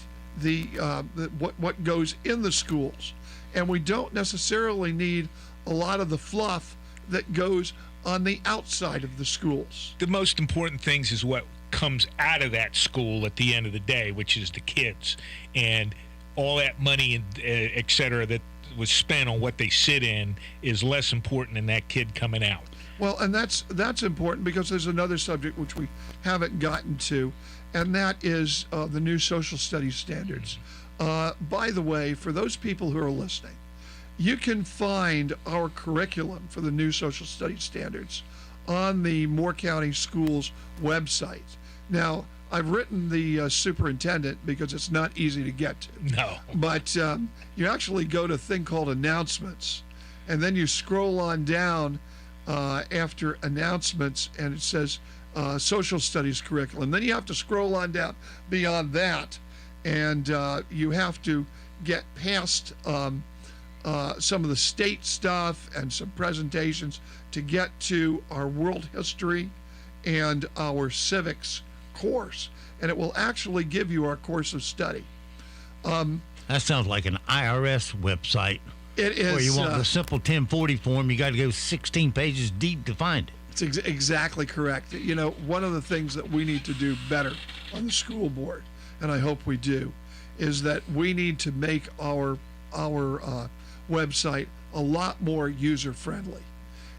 what goes in the schools. And we don't necessarily need a lot of the fluff that goes on the outside of the schools. The most important things is what comes out of that school at the end of the day, which is the kids, and all that money and et cetera that was spent on what they sit in is less important than that kid coming out. Well, and that's important because there's another subject which we haven't gotten to, and that is the new social studies standards. By the way, for those people who are listening, you can find our curriculum for the new social studies standards on the Moore County Schools website. Now, I've written the superintendent because it's not easy to get to. No. But you actually go to a thing called announcements, and then you scroll on down after announcements, and it says social studies curriculum. Then you have to scroll on down beyond that, and you have to get past some of the state stuff and some presentations to get to our world history and our civics course, and it will actually give you our course of study. That sounds like an IRS website. It is. Where you want the simple 1040 form, you got to go 16 pages deep to find it. It's exactly correct. You know, one of the things that we need to do better on the school board, and I hope we do, is that we need to make our website a lot more user-friendly.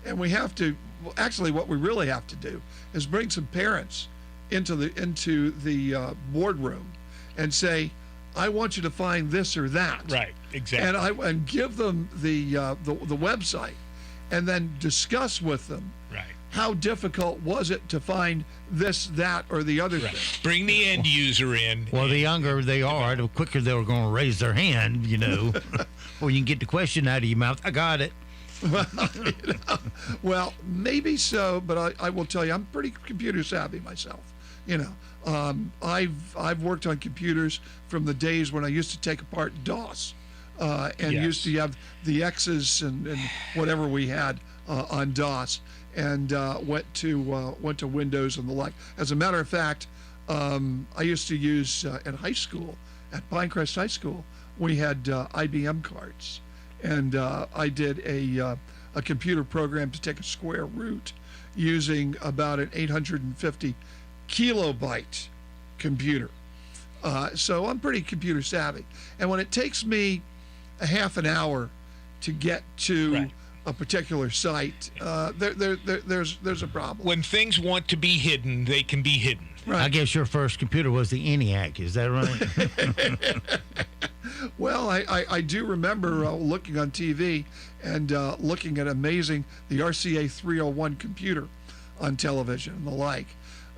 And we have to, actually what we really have to do is bring some parents into the boardroom and say, I want you to find this or that. Right, exactly. And give them the website, and then discuss with them. Right. How difficult was it to find this, that, or the other thing? Bring the end user in. Well, the younger they are, the quicker they're going to raise their hand, you know. Or you can get the question out of your mouth. I got it. Well, maybe so, but I will tell you, I'm pretty computer savvy myself. You know, I've worked on computers from the days when I used to take apart DOS, and used to have the X's and whatever we had on DOS, and went to Windows and the like. As a matter of fact, I used to use in high school at Pinecrest High School, we had IBM cards, and I did a computer program to take a square root using about an 850 kilobyte computer. So I'm pretty computer savvy. And when it takes me a half an hour to get to a particular site, there's a problem. When things want to be hidden, they can be hidden. Right. I guess your first computer was the ENIAC, is that right? Well, I do remember looking on TV and looking at the RCA 301 computer on television and the like.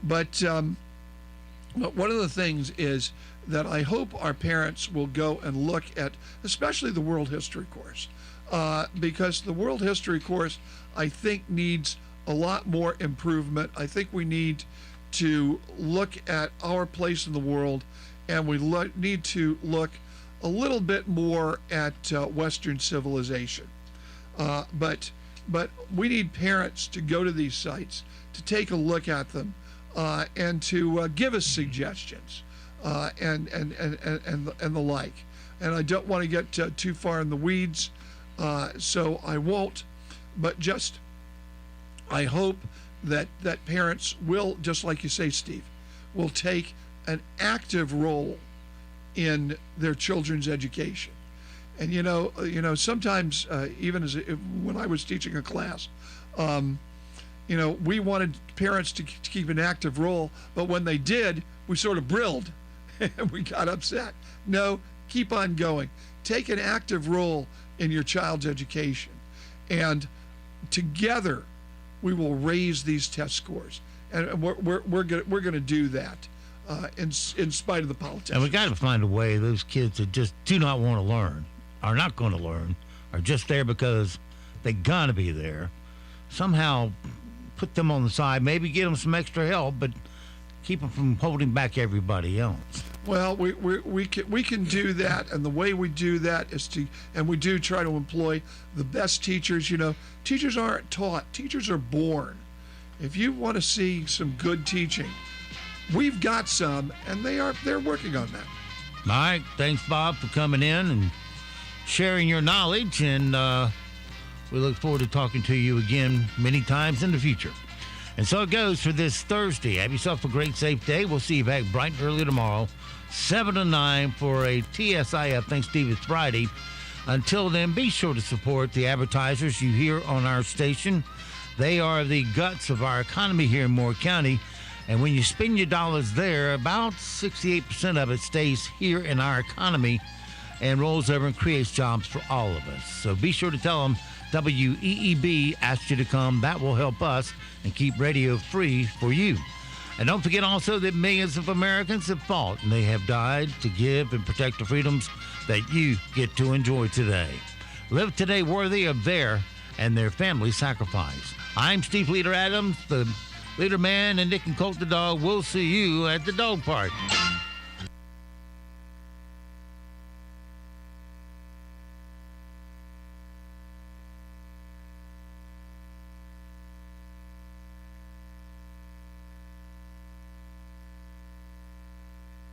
But one of the things is that I hope our parents will go and look at, especially the world history course, because the world history course, I think, needs a lot more improvement. I think we need to look at our place in the world, and we need to look a little bit more at Western civilization. But we need parents to go to these sites, to take a look at them, and to give us suggestions, and the like. And I don't want to get too far in the weeds, so I won't. But just, I hope that parents will, just like you say, Steve, will take an active role in their children's education. And you know, sometimes even when I was teaching a class, we wanted parents to keep an active role, but when they did, we sort of brilled and we got upset. No, keep on going. Take an active role in your child's education, and together we will raise these test scores. And we're gonna do that in spite of the politics. And we got to find a way those kids that just do not want to learn, are not going to learn, are just there because they gotta be there. Somehow put them on the side, maybe get them some extra help, but keep them from holding back everybody else. Well, we can do that, and the way we do that is and we do try to employ the best teachers. You know, teachers aren't taught; teachers are born. If you want to see some good teaching, we've got some, and they're working on that. All right, thanks, Bob, for coming in and sharing your knowledge, and we look forward to talking to you again many times in the future. And so it goes for this Thursday. Have yourself a great, safe day. We'll see you back bright and early tomorrow, 7 to 9 for a TSIF Thanksgiving Friday. Until then, be sure to support the advertisers you hear on our station. They are the guts of our economy here in Moore County. And when you spend your dollars there, about 68% of it stays here in our economy and rolls over and creates jobs for all of us. So be sure to tell them WEEB asked you to come. That will help us and keep radio free for you. And don't forget also that millions of Americans have fought and they have died to give and protect the freedoms that you get to enjoy today. Live today worthy of their and their family sacrifice. I'm Steve Leader Adams, the Leader Man, and Nick and Colt the dog. We'll see you at the dog park.